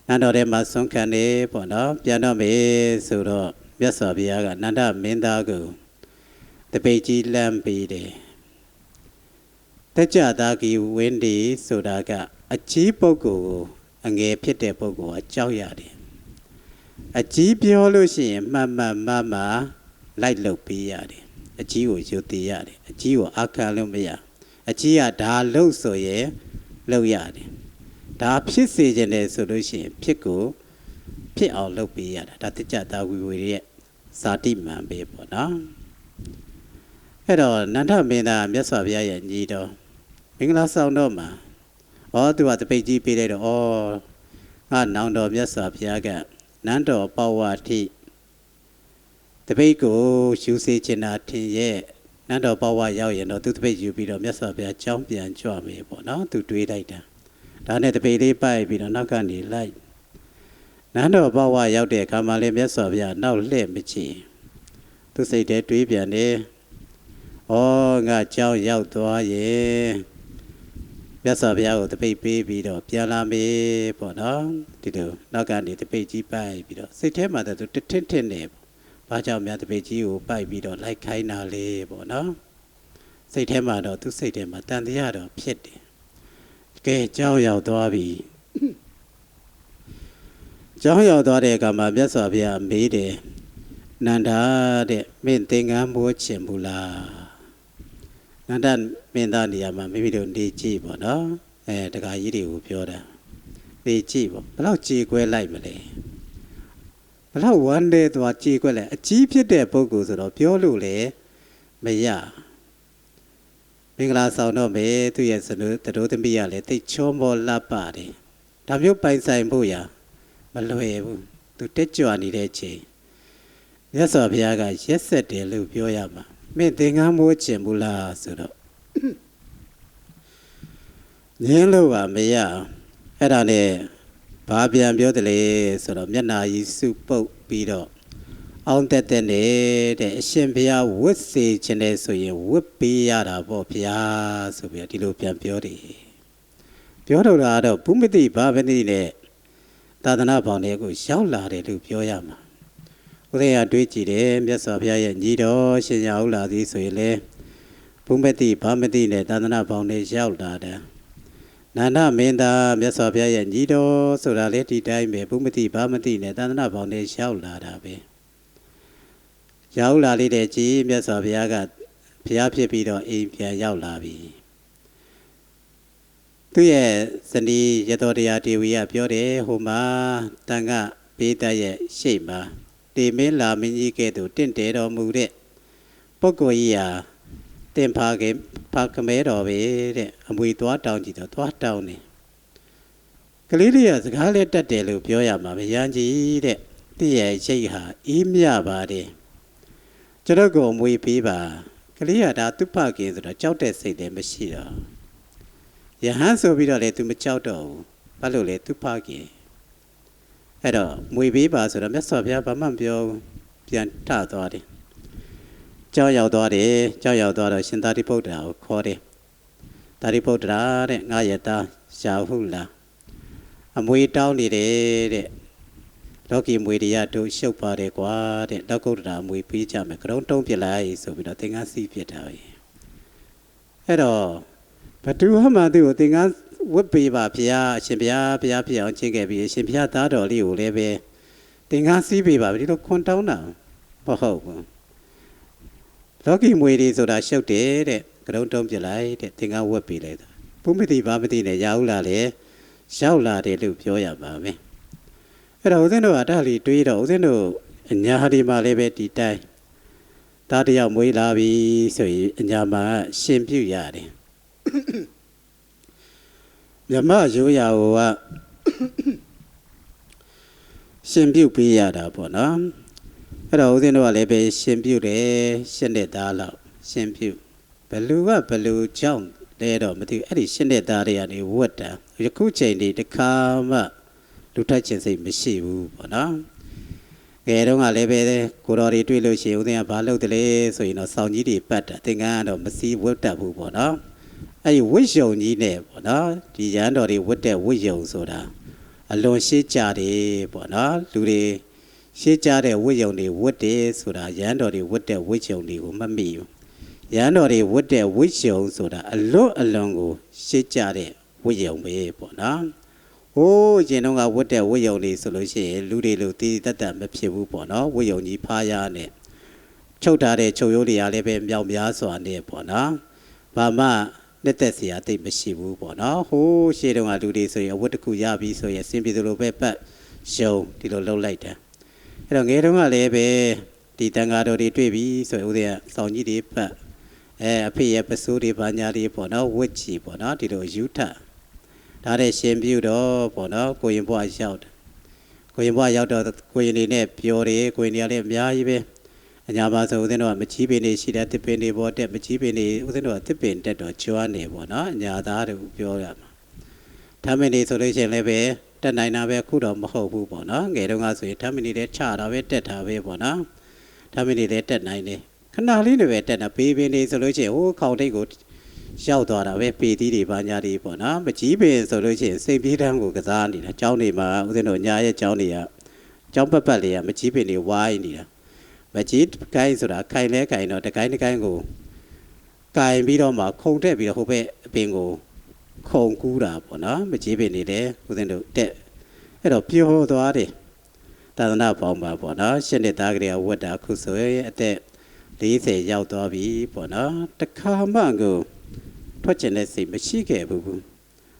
နန်းတော်ထဲမှာဆုံးခံနေပေါ့နော်ပြန်တော့မယ်ဆိုတော့မြတ်စွာဘုရားကနန္ဒမင်းသားကိုတပိတ်ကြီးလမ်းပေးတယ်တကြသားကြီးဝင်းဒီဆိုတာကအကြီးပုဂ္ဂိုလ်ကို အငယ်ဖြစ်တဲ့ပုဂ္ဂိုလ်ကကြောက်ရတယ်အကြီးပြောလို့ရှိရင်မှန်လိုက်လုပ်ပေးရတယ်အကြီးကိုယူတည်ရတယ်အကြီးကိုအခါလို့မရအကြီးကဒါလှုပ်ဆိုရင်လှုပ်ရတယ်ဒါဖြစ်စေခြင်းလေဆိုလို့ရှိရင်ဖြစ်အောင်လုပ်ပေးရတာဒါတကြတာဝီဝီရဲ့ဇာတိမှန်ပဲပေါ့နော်အဲ့တော့နန္ဒမင်းသားမြတ်စွာဘုရားရဲ့ညီတော်မင်္ဂလာဆောင်တော့မှာသူကတပိတ်ကြီးပေးလိုက်တော့ငါနောင်တော်မြတ်စွာဘုရားကနန်းတော်ပေါဝါထိတပိတ်ကိုယူစေချင်တာထင်ရဲ့နန်းတော်ပေါဝါရောက်ရင်တော့သူတပိတ်ယူပြီးတော့မြတ်စွာဘုရားကြောင်းပြန်ကြွမယ်ပေါ့နော်သူတွေးလိုက်တာဒါနဲ့တပိတ်လေးပိုက်ပြီးတော့နောက်ကနေလိုက်နန်းတော်ပေါဝါရောက်တဲ့အခါမှာလည်းမြတ်စွာဘုရားနောက်လှည့်မကြည့်သူစိတ်ထဲတွေးပြန်တယ်ငါကြောင်းရောက်သွားရဲ့မြတ်စွာဘုရားကိုတပိတ်ပေးပြီးတော့ပြန်လာမေးပေါ့နော်ဒီလိုနောက်ကနေတပိတ်ကြီးပိုက်ပြီးတော့စိတ်ထဲမှာသူထင်းနေဘာကြောင့်များတပိတ်ကြီးကိုပိုက်ပြီးတော့လိုက်ခိုင်းတာလေပေါ့နော်စိတ်ထဲမှာတော့သူစိတ်ထဲမှာတန်တရားတော့ဖြစ်တယ်ကဲကြောင်းရောက်သွားပြီကြောင်းရောက်သွားတဲ့အခါမှာမြတ်စွာဘုရားမေးတယ်နန္ဒာတဲ့မင်းသင်္ကန်းမိုးချင်ဘူးလားနန္ဒမင်းသားနေရာမှာမိမိတို့နေကြည့်ပေါ့နော်တခါကြီးတွေကိုပြောတာနေကြည့်ပေါ့ဘယ်လောက်ကြေခွဲလိုက်မလဲဘယ်လောက်ဝမ်းနေသွားကြေခွဲလဲအကြီးဖြစ်တဲ့ပုဂ္ဂိုလ်ဆိုတော့ပြောလို့လေမရမင်္ဂလာဆောင်တော့မယ်သူရဲ့သတို့သမီးကလည်းတိတ်ချောမောလှပတယ်ဒါမျိုးပိုင်ဆိုင်ဖို့ရမလွယ်ဘူးသူတက်ကြွနေတဲ့ချိန်မြတ်စွာဘုရားကရက်ဆက်တယ်လို့ပြောရမှာမင်းသင်္ကန်းမိုးချင်ဘူးလားဆိုတော့ငင်းလို့ပါမရအဲ့ဒါနဲ့ဘာပြန်ပြောတယ်လေဆိုတော့မျက်နာကြီးစုပုတ်ပြီးတော့အောင်တက်တဲ့အရှင်ဘုရားဝတ်စေခြင်းလေဆိုရင်ဝတ်ပေးရတာပေါ့ဘုရားဆိုပြီးဒီလိုပြန်ပြောတယ်ပြောတော့တာတော့ဘုမတိဘာဝတိနဲ့သာသနာ့ဘောင်တွေကိုရောက်လာတယ်လို့ပြောရမှာဦးဇင်းကတွေးကြည့်တယ်မြတ်စွာဘုရားရဲ့ညီတော်ရှင်ရဟုတ်လာသည်ဆိုရင်လေဘုမတိဘာမတိနဲ့သာသနာ့ဘောင်တွေရောက်လာတယ်နန္ဒမင်းသားမြတ်စွာဘုရားရဲ့ညီတော်ဆိုတာလေဒီတိုင်းပဲဘုမတိဘာမတိနဲ့သာသနာ့ဘောင်တွေရောက်လာတာပဲရောက်လာလေးတဲ့ကြီးမြတ်စွာဘုရားကဘုရားဖြစ်ပြီးတော့အိမ်ပြန်ရောက်လာပြီသူရဲ့ဇနီးရတောတရားဒေဝီကပြောတယ်ဟိုမှာတန်ခဘေးတရဲ့ရှေ့မှာတေမင်းလာမင်းကြီးကဲ့သို့တင့်တယ်တော်မူတဲ့ပုဂ္ဂိုလ်ကြီးဟာတင်ဖာကမဲတော်ပဲတဲ့အမွေသွားတောင်းကြည့်တော့သွားတောင်းနေကလေးလေးကစကားလေးတက်တယ်လို့ပြောရမှာဗျာကြီးတဲ့တည့်ရဲ့ရှိတ်ဟာအေးမြပါတယ်ကျွန်တော်ကိုအမွေပေးပါကလေးကဒါသူ့ဖခင်ဆိုတော့ကြောက်တဲ့စိတ်လည်းမရှိတော့ယဟန်ဆိုပြီးတော့လေသူမကြောက်တော့ဘူးဘာလို့လဲသူ့ဖခင်အဲ့တော့မွေပေးပါဆိုတော့မြတ်စွာဘုရားဘာမှမပြောပြန်ထသွားတယ်ကြောက်ရောက်သွားတယ်ကြောက်ရောက်သွားတော့ရှင်သာရိပုတ္တရာကိုခေါ်တယ်သာရိပုတ္တရာတဲ့ငါရဲ့သားရှာဟုတ်လားအမွေတောင်းနေတယ်တဲ့လောကီမွေတရားတို့ရှုပ်ပါတယ်ကွာတဲ့လောကုတ္တရာမွေပေးကြမယ်ကရုံးတုံးပြလိုက်ဆိုပြီးတော့သင်္ကန်းစီးပြတာပဲအဲ့တော့ဘသူမှသူ့ကိုသင်္ကန်းဝတ်ပေးပါဗျာအရှင်ဘုရားဖြစ်အောင်ချင်းခဲ့ပြီးအရှင်ဘုရားသားတော်လေးကိုလည်းပဲသင်္ကန်းစီးပေးပါဒီလိုခွန်တောင်းတာမဟုတ်ဘူးလောကီမွေတွေဆိုတာရှုပ်တယ်တဲ့ကရုံးတုံးပြလိုက်တဲ့သင်္ကန်းဝတ်ပေးလိုက်တာဘုမတိဘာမတိနဲ့ရအောင်လာလေရောက်လာတယ်လို့ပြောရပါမယ်အဲ့တော့ဦးဇင်းတို့ကဒါလီတွေးတော့ဦးဇင်းတို့အညာဒီမှာလည်းပဲဒီတိုင်းသားတယောက်မွေးလာပြီဆိုရင်အညာမှာရှင်ပြုရတယ်မြမရိုးရာကရှင်ပြုပေးရတာပေါ့နော်အဲ့တော့ဦးဇင်းတို့ကလည်းပဲရှင်ပြုတယ်ရှင်းတဲ့သားလောက်ရှင်ပြုဘလူကြောင့်လဲတော့မသိဘူးအဲ့ဒီရှင်းတဲ့သားတွေကနေဝတ်တာယခုချိန်ဒီတစ်ခါမှလူထိုက်ခြင်းစိတ်မရှိဘူးပေါ့နော်ငယ်တုန်းကလည်းပဲကိုတော်တွေတွေ့လို့ရှိရင်ဦးဇင်းကဘာလုပ်တယ်လဲဆိုရင်တော့စောင်းကြီးတွေပတ်တာသင်္ကန်းကတော့မစည်းဝတ်တတ်ဘူးပေါ့နော်အဲ့ဒီဝိယုံကြီးနဲ့ပေါ့နော်ဒီရန်တော်တွေဝတ်တဲ့ဝိယုံဆိုတာအလွန်ရှေးကြတယ်ပေါ့နော်လူတွေရှေးကြတဲ့ဝိယုံတွေဝတ်တယ်ဆိုတာရန်တော်တွေဝတ်တဲ့ဝိယုံတွေကိုမမိဘူးရန်တော်တွေဝတ်တဲ့ဝိယုံဆိုတာအလွန်ကိုရှေးကြတဲ့ဝိယုံပဲပေါ့နော် ဟိုးရင်တော့ကဝတ်တဲ့ဝတ်ယုံလေးဆိုလို့ရှိရင်လူတွေလိုတည်တတ်တတ်မဖြစ်ဘူးပေါ့နော်ဝတ်ယုံကြီးဖားရနဲ့ချုပ်ထားတဲ့ချုပ်ရိုးတွေကလည်းပဲမြောက်များစွာနဲ့ပေါ့နော်ဘာမှလက်သက်စရာတိတ်မရှိဘူးပေါ့နော်ဟိုးရှေ့တုန်းကလူတွေဆိုရင်အဝတ်တစ်ခုရပြီးဆိုရင်စင်ပြေသလိုပဲပတ်ရှုံဒီလိုလှုပ်လိုက်တယ်အဲ့တော့ငယ်တုန်းကလည်းပဲဒီတန်ဃာတော်တွေတွေ့ပြီးဆိုရင်ဦးဇင်းကစောင်းကြီးတွေပတ်အဖေရဲ့ပစိုးတွေဘာညာတွေပေါ့နော်ဝတ်ချီပေါ့နော်ဒီလိုယူထဒါတဲ့ရှင်ပြုတော့ပေါ့နော်ကိုရင်ဘွားရောက်တယ်ကိုရင်ဘွားရောက်တော့ကိုရင်တွေနဲ့ပြောတယ်ကိုရင်တွေကလည်းအများကြီးပဲအညာပါဆိုဦးဇင်းတို့ကမကြီးပင်နေရှိတဲ့တစ်ပင်တွေပေါ်တက်မကြီးပင်နေဦးဇင်းတို့ကတစ်ပင်တက်တော့ကျွမ်းနေပေါ့နော်အညာသားတို့ပြောရမှာထမင်းနေဆိုလို့ရှိရင်လည်းပဲတက်နိုင်တာပဲခုတော့မဟုတ်ဘူးပေါ့နော်ငယ်တုန်းကဆိုရင်ထမင်းနေလည်းချတာပဲတက်တာပဲပေါ့နော်ထမင်းနေလည်းတက်နိုင်တယ်ခဏလေးတွေပဲတက်တာပေပင်နေဆိုလို့ရှိရင်ဟိုးခေါင်းတိတ်ကိုရောက်သွားတာပဲပေသီးတွေဘာညာတွေပေါ့နော်မကြီးပင်ဆိုလို့ရှိရင်စိတ်ပြေးတန်းကိုကစားနေတာကျောင်းတွေမှာဦးဇင်းတို့ညာရဲ့ကျောင်းတွေကကျောင်းပတ်ပတ်လေးကမကြီးပင်တွေဝိုင်းနေတာမကြီးကိုင်းဆိုတာခိုင်လဲခိုင်တော့တကိုင်းတကိုင်းကိုကိုင်ပြီးတော့မှခုံတက်ပြီးတော့ဟိုဘက်အပင်ကိုခုံကူးတာပေါ့နော်မကြီးပင်နေတယ်ဦးဇင်းတို့တက်အဲ့တော့ပျော်သွားတယ်သာသနာပေါင်းပါပေါ့နော်ရှစ်နှစ်သားကလေးကဝတ်တာခုဆိုရင်အသက်40ရောက်သွားပြီပေါ့နော်တခါမှကိုထွက်ကျင်တဲ့စိတ်မရှိခဲ့ဘူး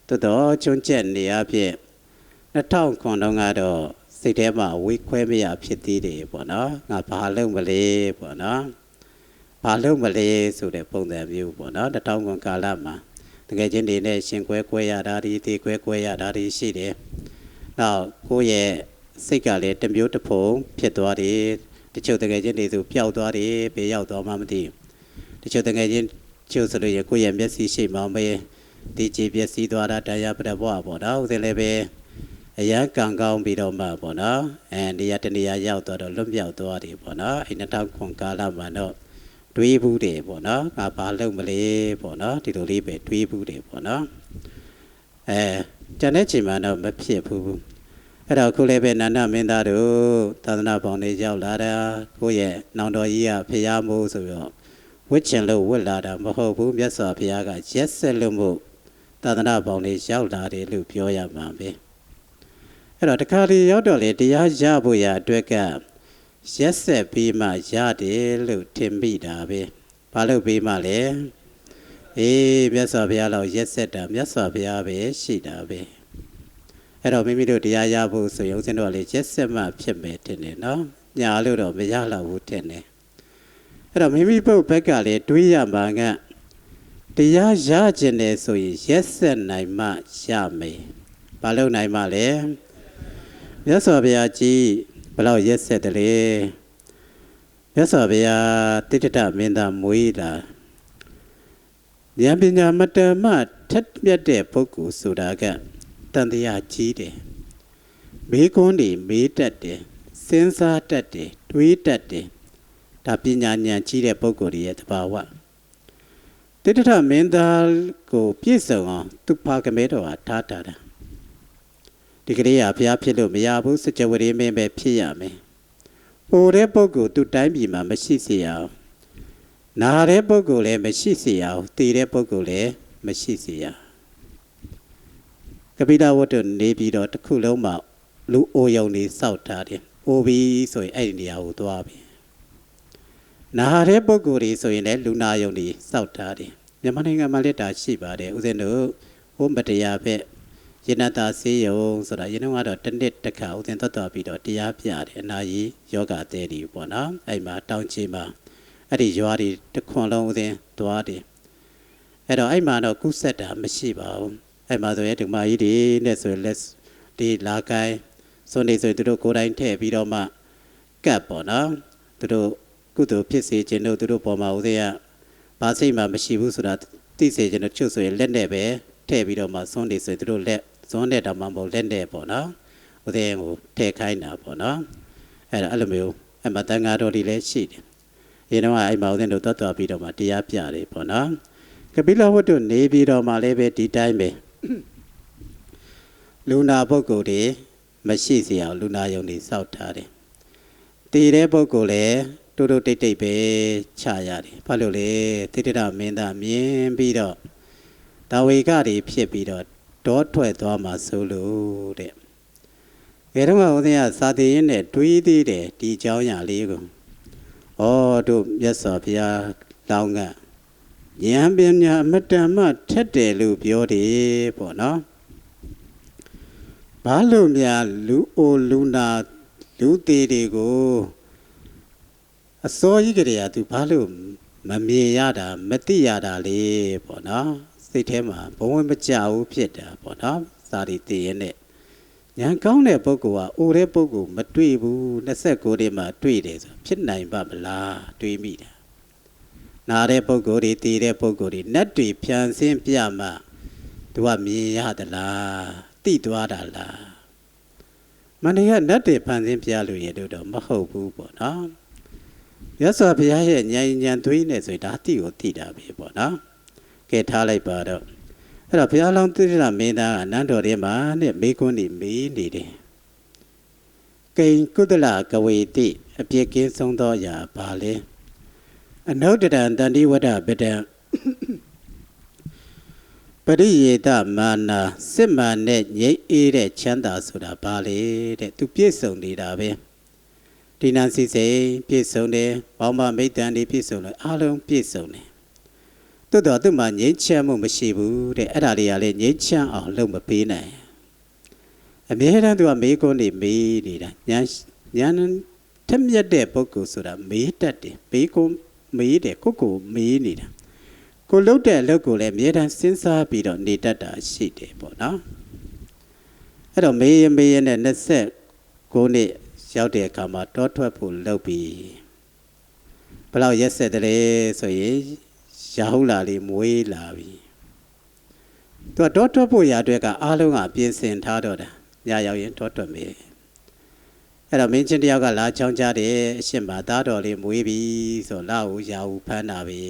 တော်တော်ချွန်းချက်နေအဖြစ်2009တုန်းကတော့စိတ်ထဲမှာဝေးခွဲမရဖြစ်သေးတယ်ပေါ့နော်ငါဘာလုပ်မလဲပေါ့နော်ဘာလုပ်မလဲဆိုတဲ့ပုံစံမျိုးပေါ့နော်2009ကာလမှာတကယ်ချင်းတွေနဲ့ရှင်ကွဲရတာဒီတေကွဲရတာဒီရှိတယ်နောက်ကိုယ့်ရဲ့စိတ်ကလည်းတစ်မျိုးတစ်ဖုံဖြစ်သွားတယ်တချို့တကယ်ချင်းတွေဆိုပျောက်သွားတယ်ဘေးရောက်သွားမှမသိတချို့တကယ်ချင်းကျို့ဆိုလို့ရကိုယ့်ရဲ့မျက်စိရှိမှမေးဒီကြည်ပျက်စီးသွားတာတရားပြတ်ဘွားပေါ့နော်ဦးစင်လည်းပဲအရန်ကံကောင်းပြီးတော့မှပေါ့နော်နေရာတနေရာရောက်သွားတော့လွတ်မြောက်သွားတယ်ပေါ့နော်အဲ့2009ကာလမှာတော့တွေးဘူးတယ်ပေါ့နော်ငါဘာလုပ်မလဲပေါ့နော်ဒီလိုလေးပဲတွေးဘူးတယ်ပေါ့နော်ကျန်တဲ့ချိန်မှာတော့မဖြစ်ဘူးအဲ့တော့ခုလည်းပဲနန္ဒမင်းသားတို့သာသနာပေါင်းတွေရောက်လာတာကိုယ့်ရဲ့နောင်တော်ကြီးကဖျားမိုးဆိုတော့ဝစ်ချင်လို့ဝစ်လာတာမဟုတ်ဘူးမြတ်စွာဘုရားကရက်ဆက်လို့မို့သာသနာပေါင်းတွေရောက်လာတယ်လို့ပြောရမှာပဲအဲ့တော့တခါလေရောက်တော့လေတရားရဖို့ရအတွက်ကရက်ဆက်ပြီးမှရတယ်လို့ထင်မိတာပဲဘာလို့ပြီးမှလဲမြတ်စွာဘုရားလောက်ရက်ဆက်တာမြတ်စွာဘုရားပဲရှိတာပဲအဲ့တော့မိမိတို့တရားရဖို့ဆိုရင်ဦးဇင်းတို့ကလေရက်ဆက်မှဖြစ်မယ်ထင်တယ်နော်ညာလို့တော့မရတော့ဘူးထင်တယ်အဲ့တော့မိမိပုတ်ဘက်ကလည်းတွေးရမှာကတရားရခြင်းတယ်ဆိုရင်ရက်ဆက်နိုင်မှရမယ်ဘာလို့နိုင်မှလဲမြတ်စွာဘုရားကြီးဘယ်လောက်ရက်ဆက်တယ်လဲမြတ်စွာဘုရားတိတ္တမင်းသားမွေးလာဉာဏ်ပညာမတ္တမထက်မြတ်တဲ့ပုဂ္ဂိုလ်ဆိုတာကတန်တရားကြီးတယ်မေးခွန်းတွေမေးတတ်တယ်စဉ်းစားတတ်တယ်တွေးတတ်တယ်ဒါပညာဉာဏ်ကြီးတဲ့ပုဂ္ဂိုလ်ရဲ့တဘာဝတိတ္တမင်းသားကိုပြည့်စုံအောင်သူဖာကမဲတော်ဟာထားတာဒီကလေးကဘုရားဖြစ်လို့မရဘူးစကြဝဠာမင်းပဲဖြစ်ရမယ်ဟိုတဲ့ပုဂ္ဂိုလ်သူတိုင်းပြည်မှာမရှိစေရအောင်နာတဲ့ပုဂ္ဂိုလ်လည်းမရှိစေရအောင်တည်တဲ့ပုဂ္ဂိုလ်လည်းမရှိစေရကပိလဝတ္တနေပြီးတော့တစ်ခုလုံးမှာလူအိုယုံနေစောက်ထားတယ်အိုပြီးဆိုရင်အဲ့ဒီနေရာကိုသွားပြီနာတဲ့ပုဂ္ဂိုလ်တွေဆိုရင်လည်းလူနာယုံတွေစောက်ထားတယ်မြန်မာနိုင်ငံမှာလက်တာရှိပါတယ်ဦးဇင်းတို့ဟိုမတရားပဲရဏတာစေယုံဆိုတာရင်းနှီးကတော့တစ်နှစ်တစ်ခါဦးဇင်းသွားပြီးတော့တရားပြတယ်အနာကြီးယောဂတဲ့တွေပေါ့နော်အဲ့မှာတောင်းချေမှာအဲ့ဒီရွာတွေတစ်ခွန်လုံးဦးဇင်းသွားတယ်အဲ့တော့အဲ့မှာတော့ကုဆက်တာမရှိပါဘူးအဲ့မှာဆိုရင်ဒီမကြီးတွေနဲ့ဆိုရင်လက်ဒီလာကိုင်းစွန်နေဆိုရင်သူတို့ကိုယ်တိုင်ထည့်ပြီးတော့မှကတ်ပေါ့နော်သူတို့ကုသိုလ်ဖြစ်စေခြင်းတို့သူတို့ပေါ်မှာဦးဇင်းကဘာစိတ်မှမရှိဘူးဆိုတာသိစေခြင်းတို့ချုပ်ဆိုရင်လက်နဲ့ပဲထည့်ပြီးတော့မှစွန်နေဆိုရင်သူတို့လက်စွန်နဲ့တောင်မှမဟုတ်လက်နဲ့ပေါ့နော်ဦးဇင်းကိုထည့်ခိုင်းတာပေါ့နော်အဲ့ဒါအဲ့လိုမျိုးအဲ့မှာတန်ဃာတော်တွေလည်းရှိတယ်ဒီတော့အဲ့မှာဦးဇင်းတို့သွားပြီးတော့မှတရားပြတယ်ပေါ့နော်ကပိလဝတ္တနေပြီးတော့မှလည်းပဲဒီတိုင်းပဲလူနာပုဂ္ဂိုလ်တွေမရှိစေအောင်လူနာယုံတွေစောက်ထားတယ်တည်တဲ့ပုဂ္ဂိုလ်လည်းတိုးတိုးတိတ်တိတ်ပဲခြာရတယ်ဘာလို့လဲတိတ္တမင်းသားမြင်ပြီးတော့ဒါဝေကတွေဖြစ်ပြီးတော့ တောထွက်သွားမှာဆိုလို့တဲ့ဘယ်တော့မှဦးဇင်းကစာသေးရင်းနဲ့တွေးသေးတယ်ဒီအကြောင်းအရာလေးကိုဩတို့မြတ်စွာဘုရားတောင်းကဉာဏ်ပညာအမတန်မှထက်တယ်လို့ပြောတယ်ပေါ့နော်ဘာလို့များလူအိုလူနာလူသေးတွေကိုအစိုးရကလေးကသူဘာလို့မမြင်ရတာမသိရတာလေပေါ့နော်စိတ်ထဲမှာဘဝမကြဘူးဖြစ်တာပေါ့နော်စာရီတည်ရတဲ့ဉာဏ်ကောင်းတဲ့ပုဂ္ဂိုလ်ကအိုတဲ့ပုဂ္ဂိုလ်မတွေ့ဘူး29နှစ်မှတွေ့တယ်ဆိုဖြစ်နိုင်ပါမလားတွေးမိတာနားတဲ့ပုဂ္ဂိုလ်တွေတည်တဲ့ပုဂ္ဂိုလ်တွေနတ်တွေဖြန်ဆင်းပြမှသူကမြင်ရသလားသိသွားတာလားမန္တရနတ်တွေဖန်ဆင်းပြလို့ရတော့မဟုတ်ဘူးပေါ့နော်ရသော်ဘုရားရဲ့ဉာဏ်သွေးနဲ့ဆိုဒါတိကိုသိတာပဲပေါ့နော်ကဲထားလိုက်ပါတော့အဲ့တော့ဘုရားလောင်းသိရမင်းသားကနန်းတော်ထဲမှာနဲ့မေကွန်းနေမေးနေတယ်ကိဉ္ကုသလကဝေတိအပြစ်ကင်းဆုံးသောအရာဘာလဲအနုတ္တရံတန္တိဝဒပဒံပရိယေတမာနာစစ်မှန်နဲ့ငြိမ့်အေးတဲ့ချမ်းသာဆိုတာဘာလဲတဲ့သူပြည့်စုံနေတာပဲဒီနန်းစီစိန်ပြည့်စုံတယ်ဘောင်းမမိတ်တန်တွေပြည့်စုံတယ်အားလုံးပြည့်စုံတယ်တိုးတော့သူ့မှာငြိမ်းချမ်းမှုမရှိဘူးတဲ့အဲ့ဒါတွေကလည်းငြိမ်းချမ်းအောင်လုပ်မပေးနိုင်အမြဲတမ်းသူကမေးခွန်းနေမေးနေတာဉာဏ်ထက်မြက်တဲ့ပုဂ္ဂိုလ်ဆိုတာမေးတတ်တယ်မေးခွန်းမေးတယ်ကိုမေးနေတာကိုလှုပ်တဲ့အလုပ်ကိုလည်းအမြဲတမ်းစဉ်းစားပြီးတော့နေတတ်တာရှိတယ်ပေါ့နော်အဲ့တော့မေးရင်နဲ့29နှစ်ရောက်တဲ့အခါမှာတောထွက်ဖို့လုပ်ပြီးဘယ်လောက်ရက်ဆက်တယ်ဆိုရင်ရာဟုလာလေးမွေးလာပြီသူကတောထွက်ဖို့ရာအတွက်ကအားလုံးကပြင်ဆင်ထားတော့တာညရောက်ရင်တောထွက်မယ်အဲ့တော့မင်းချင်းတယောက်ကလာချောင်းကြတယ်အရှင်မသားတော်လေးမွေးပြီဆိုလာဟုရာဟုဖမ်းတာပဲ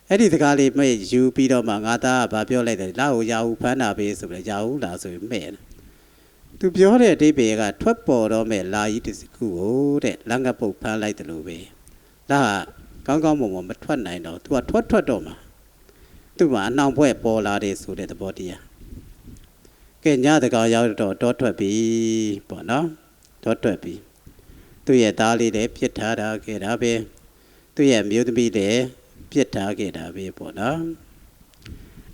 အဲ့ဒီစကားလေးမဲ့ယူပြီးတော့မှငါသားကဘာပြောလိုက်တယ်လာဟုရာဟုဖမ်းတာပဲဆိုပြီးရာဟုလာဆိုပြီးမဲ့သူပြောတဲ့အဓိပ္ပာယ်ကထွက်ပေါ်တော့မဲ့လာကြီးတစ်ခုကိုတဲ့လမ်းကပုတ်ဖမ်းလိုက်တယ်လို့ပဲဒါကကောင်းကောင်းမွန်မွန်မထွက်နိုင်တော့သူကထွက်တော့မှာသူ့မှာအနှောင်ဘွဲ့ပေါ်လာတယ်ဆိုတဲ့သဘောတရားကဲညတကောင်ရောက်တော့တောထွက်ပြီပေါ့နော်တောထွက်ပြီသူ့ရဲ့သားလေးလည်းပြစ်ထားတာခဲ့တာပဲသူ့ရဲ့မျိုးသမီးလည်းပြစ်ထားခဲ့တာပဲပေါ့နော်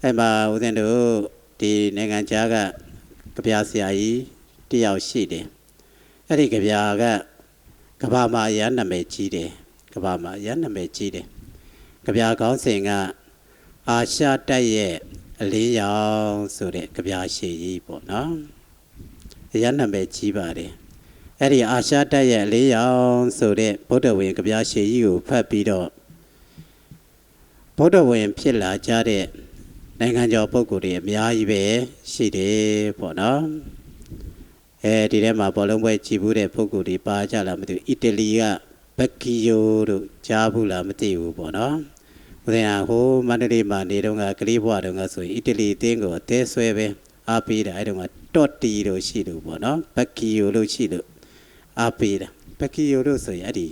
အဲ့မှာဦးဇင်းတို့ဒီနိုင်ငံခြားကကဗျာဆရာကြီးတယောက်ရှိတယ်အဲ့ဒီကဗျာကကဘာမှာရနာမည်ကြီးတယ်ကဘာမှာရနာမည်ကြီးတယ်ကဗျာကောင်းစဉ်ကအာရှတိုက်ရဲ့အလေးရောင်ဆိုတဲ့ကဗျာရှည်ကြီးပေါ့နော်ရနာမည်ကြီးပါတယ်အဲ့ဒီအာရှတိုက်ရဲ့အလေးရောင်ဆိုတဲ့ဗုဒ္ဓဝင်ကဗျာရှည်ကြီးကိုဖတ်ပြီးတော့ဗုဒ္ဓဝင်ဖြစ်လာကြတဲ့နိုင်ငံကျော်ပုဂ္ဂိုလ်တွေအများကြီးပဲရှိတယ်ပေါ့နော်ဒီထဲမှာဘောလုံးပွဲကြည့်ဘူးတဲ့ပုဂ္ဂိုလ်တွေပါကြလားမသိဘူးအီတလီကဘက်ကီယိုတို့ကြားဘူးလားမသိဘူးပေါ့နော်ဦးဇင်းကဟိုမန္တလေးမှာနေတော့ကကလေးဘွားတုန်းကဆိုရင်အီတလီအသင်းကိုအသေးဆွဲပဲအားပေးတာအဲ့တုန်းကတော့တီတို့ရှိလို့ပေါ့နော်ဘက်ကီယိုတို့ရှိလို့အားပေးတာဘက်ကီယိုတို့ဆိုရင်အဲ့ဒီ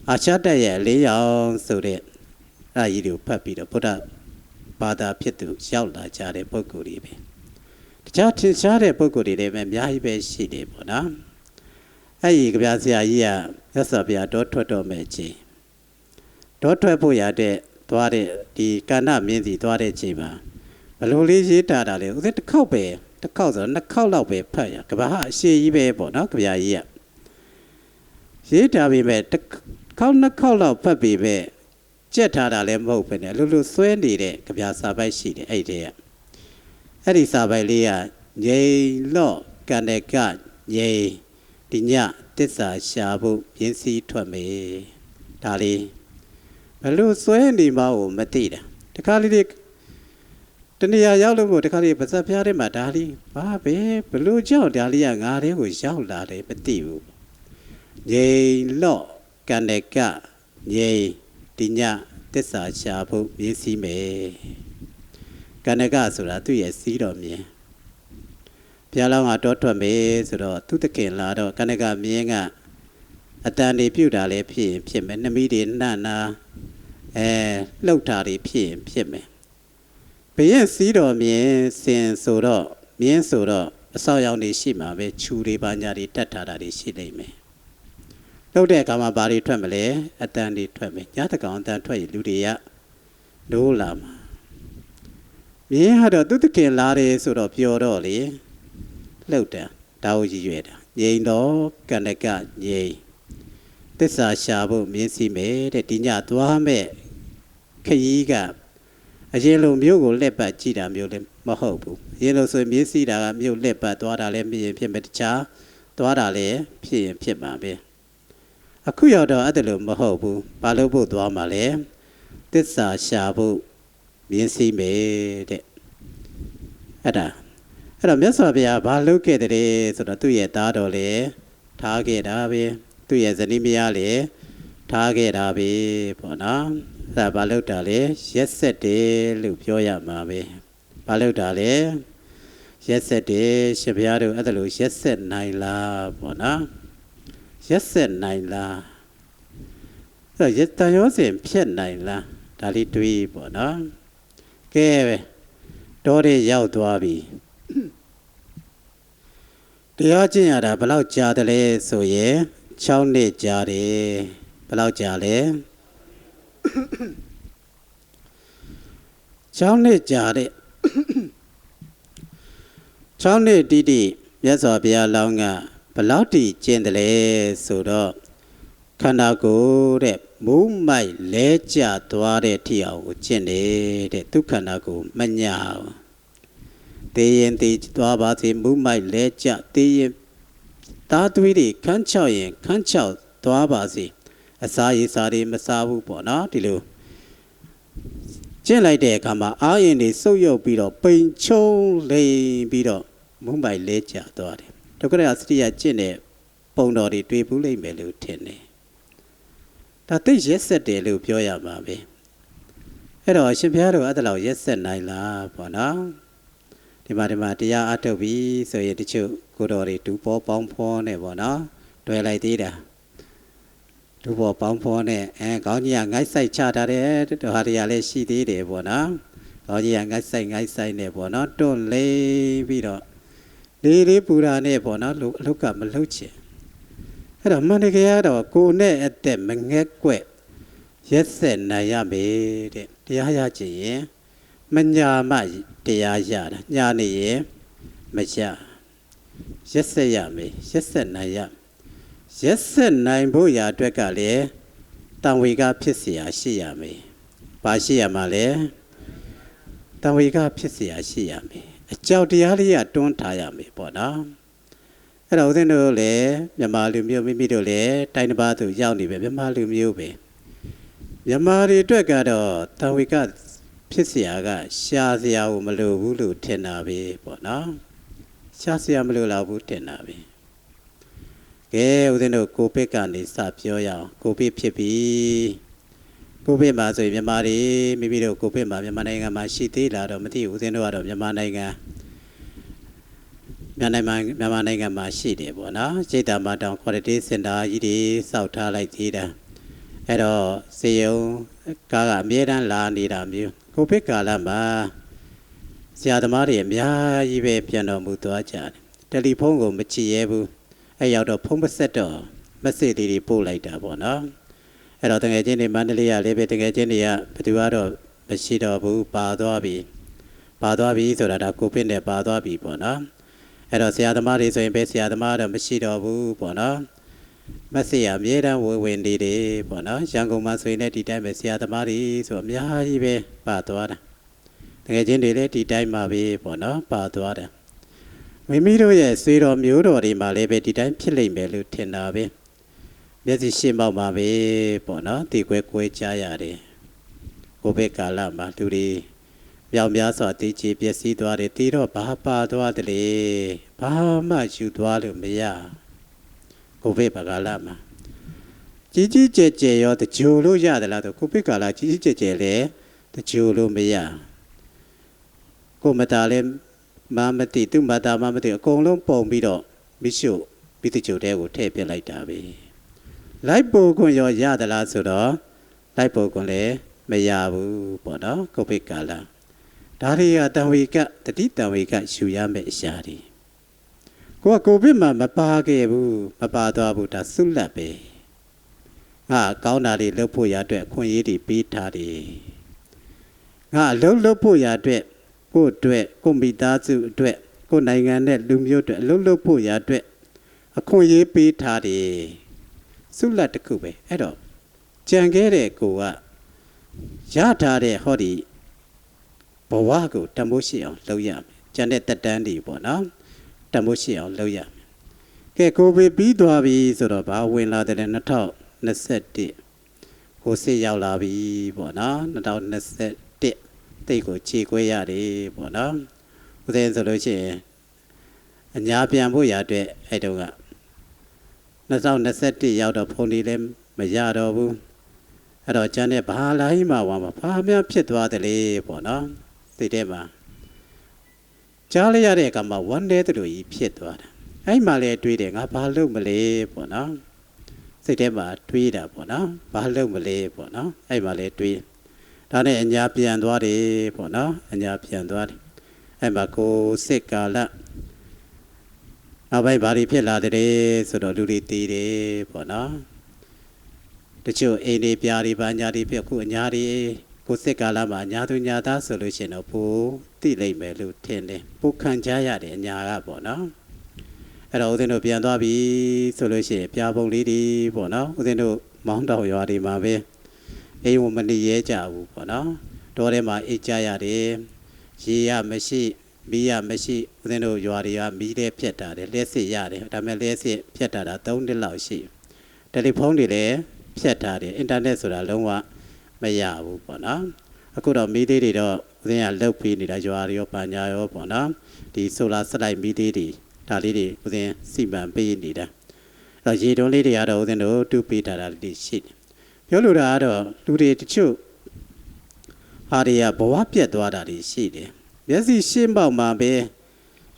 အာရှတိုက်ရဲ့လေးရောင်ဆိုတဲ့အဲ့ဒီကိုဖတ်ပြီးတော့ဗုဒ္ဓဘာသာဖြစ်သူရောက်လာကြတဲ့ပုဂ္ဂိုလ်တွေပဲတခြားထင်ရှားတဲ့ပုဂ္ဂိုလ်တွေလည်းအများကြီးပဲရှိတယ်ပေါ့နော်အဲ့ဒီကဗျာဆရာကြီးကရသော်ဘုရားတောထွက်တော့မဲ့ချိန်တောထွက်ဖို့ရတဲ့သွားတဲ့ဒီကန္နမင်းစီသွားတဲ့ချိန်မှာဘလို့လေးရေးတာလေဦးတစ်ခေါက်ဆိုနှစ်ခေါက်လောက်ပဲဖတ်ရကဘာအရှိကြီးပဲပေါ့နော်ကဗျာကြီးကရေးတာပြီမဲ့တစ်ခေါက်နှစ်ခေါက်လောက်ဖတ်ပြီးပဲကြက်ထားတာလည်းမဟုတ်ပဲနဲ့လူဆွဲနေတဲ့ကဗျာစာပိုက်ရှိတယ်အဲ့ဒီစာပိုက်လေးကငြိမ်လော့ကန္တကငြိမ်ဒီညတစ္ဆာရှာဖို့ပြင်းစည်းထွက်မယ်ဒါလေးဘလို့ဆွဲနေမှကိုမသိတာတခါလေးတနေရာရောက်လို့မို့တခါလေးပါဇက်ဖျားထဲမှာဒါလေးဘာပဲဘလို့ကြောက်ဒါလေးကငါတဲ့ကိုရောက်လာတယ်မသိဘူးငြိမ်လော့ကန္တကငြိမ်ဒီညတစ္ဆာရှာဖို့ပြင်းစည်းမယ်ကန္တကဆိုတာသူ့ရဲ့စီးတော်မြင်ဘုရားလောင်းကတောထွက်မယ်ဆိုတော့သူတခင်လာတော့ကန္တကမြင်းကအတန်တွေပြုတ်တာလည်းဖြစ်မယ်နှမီးတွေနှံ့နာလှုပ်တာတွေဖြစ်မယ်ပ ရင်စီးတော်မြင်စင်ဆိုတော့မြင်းဆိုတော့အဆောင်ရောက်နေရှိမှာပဲခြူတွေပါညာတွေတတ်ထားတာတွေရှိနေမယ်လှုပ်တဲ့အခါမှာဘာတွေထွက်မလဲအတန်တွေထွက်မယ်ညတကောင်အတန်ထွက်ရင်လူတွေကလို့လာမှာမြင်းကတော့သူတခင်လာတယ်ဆိုတော့ပျော်တော့လေလှုပ်တယ်ဒါကိုရည်ရွယ်တာငြိမ်တော့ကန္တကငြိမ်သစ္စာရှာဖို့မြင်းစီမယ်တဲ့ဒီညသွားမဲ့ခရီးကအရင်လိုမြို့ကိုလက်ပတ်ကြည့်တာမျိုးလည်းမဟုတ်ဘူးအရင်လိုဆိုမြင်းစီတာကမြို့လက်ပတ်သွားတာလည်းဖြစ်မယ်တခြားသွားတာလည်းဖြစ်ရင်ဖြစ်မှာပဲအခုရောက်တော့အဲ့ဒါလိုမဟုတ်ဘူးဘာလို့ဖို့သွားမှာလဲသစ္စာရှာဖို့မြင်းစီမယ်တဲ့အဲ့တော့မြတ်စွာဘုရားဘာလုပ်ခဲ့တဲ့ဆိုတော့သူ့ရဲ့သားတော်လည်းထားခဲ့တာပဲသူ့ရဲ့ဇနီးမယားလည်းထားခဲ့တာပဲပေါ့နော်အဲ့ဒါဘာလုပ်တာလဲရက်ဆက်တယ်လို့ပြောရမှာပဲဘာလုပ်တာလဲရက်ဆက်တယ်ရှင်ဘုရားတို့အဲ့ဒါလို့ရက်ဆက်နိုင်လားပေါ့နော်ရက်ဆက်နိုင်လားအဲ့တော့ရက်တန်ရောစဉ်ဖြစ်နိုင်လားဒါလေးတွေးပေါ့နော်ကဲပဲတော်တွေရောက်သွားပြီတရားကျင့်ရတာဘယ်လောက်ကြာတယ်လဲဆိုရင်6နှစ်ကြာတယ်ဘယ်လောက်ကြာလဲ6နှစ်ကြာတဲ့6နှစ်တိတိမြတ်စွာဘုရားလောင်းကဘယ်လောက်တိကျင့်တယ်လဲဆိုတော့ခန္ဓာကိုယ်တဲ့မူးမိုက်လဲကျသွားတဲ့ထိအောင်ကိုကျင့်တယ်တဲ့ဒုက္ခန္ဓာကိုမညာတေးရင်တေးသွားပါစေမူးမိုက်လဲကျတေးရင်သားသွေးတွေခန်းချောက်ရင်ခန်းချောက်သွားပါစေအစာရည်စားတွေမစားဘူးပေါ့နော်ဒီလိုကျင့်လိုက်တဲ့အခါမှာအာရင်တွေစုပ်ယုပ်ပြီးတော့ပိန်ချုံလိမ်ပြီးတော့မူးမိုက်လဲကျသွားတယ်ဒုက္ခရစတိယကျင့်တဲ့ပုံတော်တွေတွေ့ဘူးလိမ့်မယ်လို့ထင်တယ်ဒါသိရက်ဆက်တယ်လို့ပြောရမှာပဲအဲ့တော့ရှင်ဘုရားတို့အဲ့ဒါလောက်ရက်ဆက်နိုင်လားပေါ့နော်ဒီမှာတရားအထုတ်ပြီးဆိုရင်တချို့ကိုတော်တွေဒူပေါ်ပေါင်းဖောနဲ့ပေါ့နော်တွေ့လိုက်သေးတာဒူပေါ်ပေါင်းဖောနဲ့ခေါင်းကြီးကငိုက်ဆိုင်ချထားတယ်တော်ဟာတွေကလည်းရှိသေးတယ်ပေါ့နော်ခေါင်းကြီးကငိုက်ဆိုင်နဲ့ပေါ့နော်တွန့်လိမ့်ပြီးတော့လေးပူရာနဲ့ပေါ့နော်အလုတ်ကမလှုပ်ချင်အဲ့တော့မန္တကယ်ကတော့ကိုနဲ့အသက်မငဲ့ကွက်ရက်ဆက်နိုင်ရမယ်တဲ့တရားရချင်ရင်မညာမတရားရတာညာနေရင်မရရက်ဆက်ရမယ်ရက်ဆက်နိုင်ရရက်ဆက်နိုင်ဖို့ရာအတွက်ကလည်းတံဝေကဖြစ်เสียရှိရမယ်ဘာရှိရမှာလဲတံဝေကဖြစ်เสียရှိရမယ်အကြောက်တရားလေးကတွန်းထားရမယ်ပေါ့နော်အဲ့တော့ဦးဇင်းတို့လည်းမြန်မာလူမျိုးမိမိတို့လည်းတိုင်းတစ်ပါးသူရောက်နေပဲမြန်မာလူမျိုးပဲမြန်မာတွေအတွက်ကတော့တံဝေကဖြစ်เสียကရှားစရာကိုမလိုဘူးလို့ထင်တာပဲပေါ့နော်ရှားစရာမလိုတော့ဘူးထင်တာပဲကဲဦးဇင်းတို့ကိုဗစ်ကနေစပြောရအောင်ကိုဗစ်ဖြစ်ပြီကိုဗစ်မှာဆိုရင်မြန်မာတွေမိမိတို့ကိုဗစ်မှာမြန်မာနိုင်ငံမှာရှိသေးလားတော့မသိဘူးဦးဇင်းတို့ကတော့မြန်မာနိုင်ငံမှာရှိတယ်ပေါ့နော်စိတ်ဓာတ်မတောင် quality center ကြီးတွေစောက်ထားလိုက်သေးတာအဲ့တော့စေယုံကားကအမြဲတမ်းလာနေတာမျိုးကိုဗစ်ကာလမှာဆရာသမားတွေအများကြီးပဲပြန်တော်မူသွားကြတယ်တယ်လီဖုန်းကိုမချီရဲဘူးအဲ့ရောက်တော့ဖုန်းမဆက်တော့မက်ဆေ့လေးတွေပို့လိုက်တာပေါ့နော်အဲ့တော့တကယ်ချင်းတွေမန္တလေးကလည်းပဲတကယ်ချင်းတွေကဘယ်သူကတော့မရှိတော့ဘူးပါသွားပြီဆိုတာဒါကိုဗစ်နဲ့ပါသွားပြီပေါ့နော်အဲ့တော့ဆရာသမားတွေဆိုရင်ပဲဆရာသမားတော့မရှိတော့ဘူးပေါ့နော်မက်ဆေ့ရအမြဲတမ်းဝင်နေတယ်ပေါ့နော်ရန်ကုန်မှာဆိုရင်လည်းဒီတိုင်းပဲဆရာသမားတွေဆိုအများကြီးပဲပါသွားတာတကယ်ချင်းတွေလည်းဒီတိုင်းမှာပဲပေါ့နော်ပါသွားတာမိမိတို့ရဲ့ဆွေတော်မျိုးတော်တွေမှာလည်းပဲဒီတိုင်းဖြစ်လိမ့်မယ်လို့ထင်တာပဲမျက်စိရှင်းပေါက်မှာပဲပေါ့နော်ဒီကွဲကြားရတယ်ကိုဗစ်ကာလမှာလူတွေမြောက်များစွာတေးချေပျက်စီးသွားတယ်တီးတော့ဘာပါသွားတယ်လေဘာမှယူသွားလို့မရကိုဗစ်ကာလမှာကြီးကျယ်ရောတကြိုလို့ရတယ်လားဆိုကိုဗစ်ကာလကြီးကျယ်လေတကြိုလို့မရကိုမတာလည်းမသိသူမတာမသိအကုန်လုံးပုံပြီးတော့မိရှုပြီးတကြိုတဲကိုထည့်ပြလိုက်တာပဲလိုက်ပို့ခွင့်ရောရတယ်လားဆိုတော့လိုက်ပို့ခွင့်လည်းမရဘူးပေါ့နော်ကိုဗစ်ကာလ ဒါတွေကတံဝေကတတိတံဝေကယူရမယ့်အရာတွေကိုကကိုဗစ်မှာမပါခဲ့ဘူးမပါသွားဘူးဒါဆုလက်ပဲငါကောင်းတာတွေလုပ်ဖို့ရအတွက်အခွင့်အရေးတွေပေးထားတယ်ငါအလုပ်လုပ်ဖို့ရအတွက်ကိုယ့်အတွက်ကိုမိသားစုအတွက်ကိုနိုင်ငံနဲ့လူမျိုးအတွက်အလုပ်လုပ်ဖို့ရအတွက်အခွင့်အရေးပေးထားတယ်ဆုလက်တစ်ခုပဲအဲ့တော့ကြံခဲ့တဲ့ကိုကရထားတဲ့ဟောဒီဘဝကိုတမိုးရှိအောင်လုပ်ရမယ်ကြံတဲ့တက်တန်းတွေပေါ့နော်တမိုးရှိအောင်လုပ်ရမယ်ကဲကိုဗစ်ပြီးသွားပြီဆိုတော့ဘာဝင်လာတဲ့2021ကိုစစ်ရောက်လာပြီပေါ့နော်2021တိတ်ကိုခြေခွဲရတယ်ပေါ့နော်ဦးဇင်းဆိုလို့ရှိရင်အညာပြန်ဖို့ရအတွက်အဲ့တုန်းက2021ရောက်တော့ဖုန်းလေးလည်းမရတော့ဘူးအဲ့တော့ကျန်တဲ့ဘာလာကြီးမှဝါမှာဘာများဖြစ်သွားတယ်လေပေါ့နော်စိတ်ထဲမှာကြားလိုက်ရတဲ့အခါမှာဝမ်းနေတူကြီးဖြစ်သွားတာအဲ့မှလည်းတွေးတယ်ငါဘာလုပ်မလဲပေါ့နော်စိတ်ထဲမှာတွေးတာပေါ့နော်ဘာလုပ်မလဲပေါ့နော်အဲ့မှလည်းတွေးဒါနဲ့အညာပြန်သွားတယ်ပေါ့နော်အညာပြန်သွားတယ်အဲ့မှာကိုစစ်ကာလနောက်ပိုင်းဘာတွေဖြစ်လာတယ်ဆိုတော့လူတွေတည်တယ်ပေါ့နော်တချို့အိမ်တွေပြားတွေဘာညာတွေဖြစ်ခုအညာတွေကိုစစ်ကာလမှာညာသူညာသားဆိုလို့ရှိရင်တော့ပိုသိလိမ့်မယ်လို့ထင်တယ်ပိုခံကြရတယ်အညာကပေါ့နော်အဲ့တော့ဦးဇင်းတို့ပြန်သွားပြီဆိုလို့ရှိရင်ပြားပုံလေးတွေပေါ့နော်ဦးဇင်းတို့မောင်းတောင်ရွာတွေမှာပဲအိမ်ဝမနေရဲကြဘူးပေါ့နော်တောထဲမှာအိတ်ကြရတယ်ရေရမရှိမီးရမရှိဦးဇင်းတို့ရွာတွေကမီးတဲ့ဖြတ်တာတယ်လက်စစ်ရတယ်ဒါပေမဲ့လက်စစ်ဖြတ်တာ3နှစ်လောက်ရှိတယ်တယ်လီဖုန်းတွေလည်းဖြတ်ထားတယ်အင်တာနက်ဆိုတာလုံးဝမရဘူးပေါ့နော်အခုတော့မီးသေးတွေတော့ဦးဇင်းကလုတ်ပြီးနေတာရွာတွေရောပညာရောပေါ့နော်ဒီဆိုလာစလိုက်မီးသေးတွေဒါလေးတွေဦးဇင်းစီမံပေးနေတာအဲ့တော့ရေတုံးလေးတွေကတော့ဦးဇင်းတို့တူပေးထားတာလေးရှိတယ်ပြောလို့တာကတော့လူတွေတချို့ဟာတွေကဘဝပြတ်သွားတာတွေရှိတယ်မျက်စိရှင်းပေါက်မှာပဲ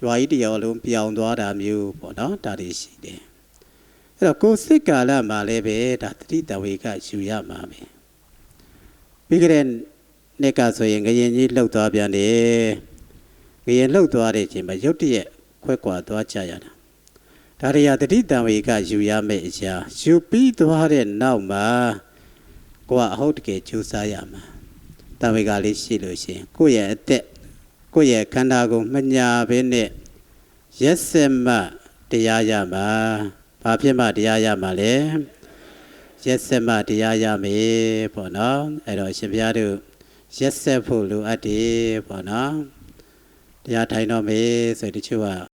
ရွာကြီးတရောလုံးပြောင်းသွားတာမျိုးပေါ့နော်ဒါတွေရှိတယ်အဲ့တော့ကိုစစ်ကာလမှာလည်းပဲဒါတတိတဝေကယူရမှာပဲပြီးကြတဲ့နေ့ကဆိုရင်ငရင်ကြီးလှုပ်သွားပြန်တယ်ငရင်လှုပ်သွားတဲ့အချိန်မှာရုတ်တရက်ခွဲကွာသွားကြရတာဒါတွေကတတိတဝေကယူရမယ့်အရာယူပြီးသွားတဲ့နောက်မှာကိုကအဟုတ်တကယ်ကြိုးစားရမှာတဝေကလေးရှိလို့ရှိရင်ကိုယ့်ရဲ့အသက်ကိုယ့်ရဲ့ခန္ဓာကိုယ်မညာဘဲနဲ့ရက်စက်မှတရားရမှာဘာဖြစ်မှတရားရမှာလဲရက်စက်မှတရားရမယ်ပေါ့နော်အဲ့တော့ရှင်ဘုရားတို့ရက်စက်ဖို့လိုအပ်တယ်ပေါ့နော်တရားထိုင်တော့မယ်ဆိုတချို့က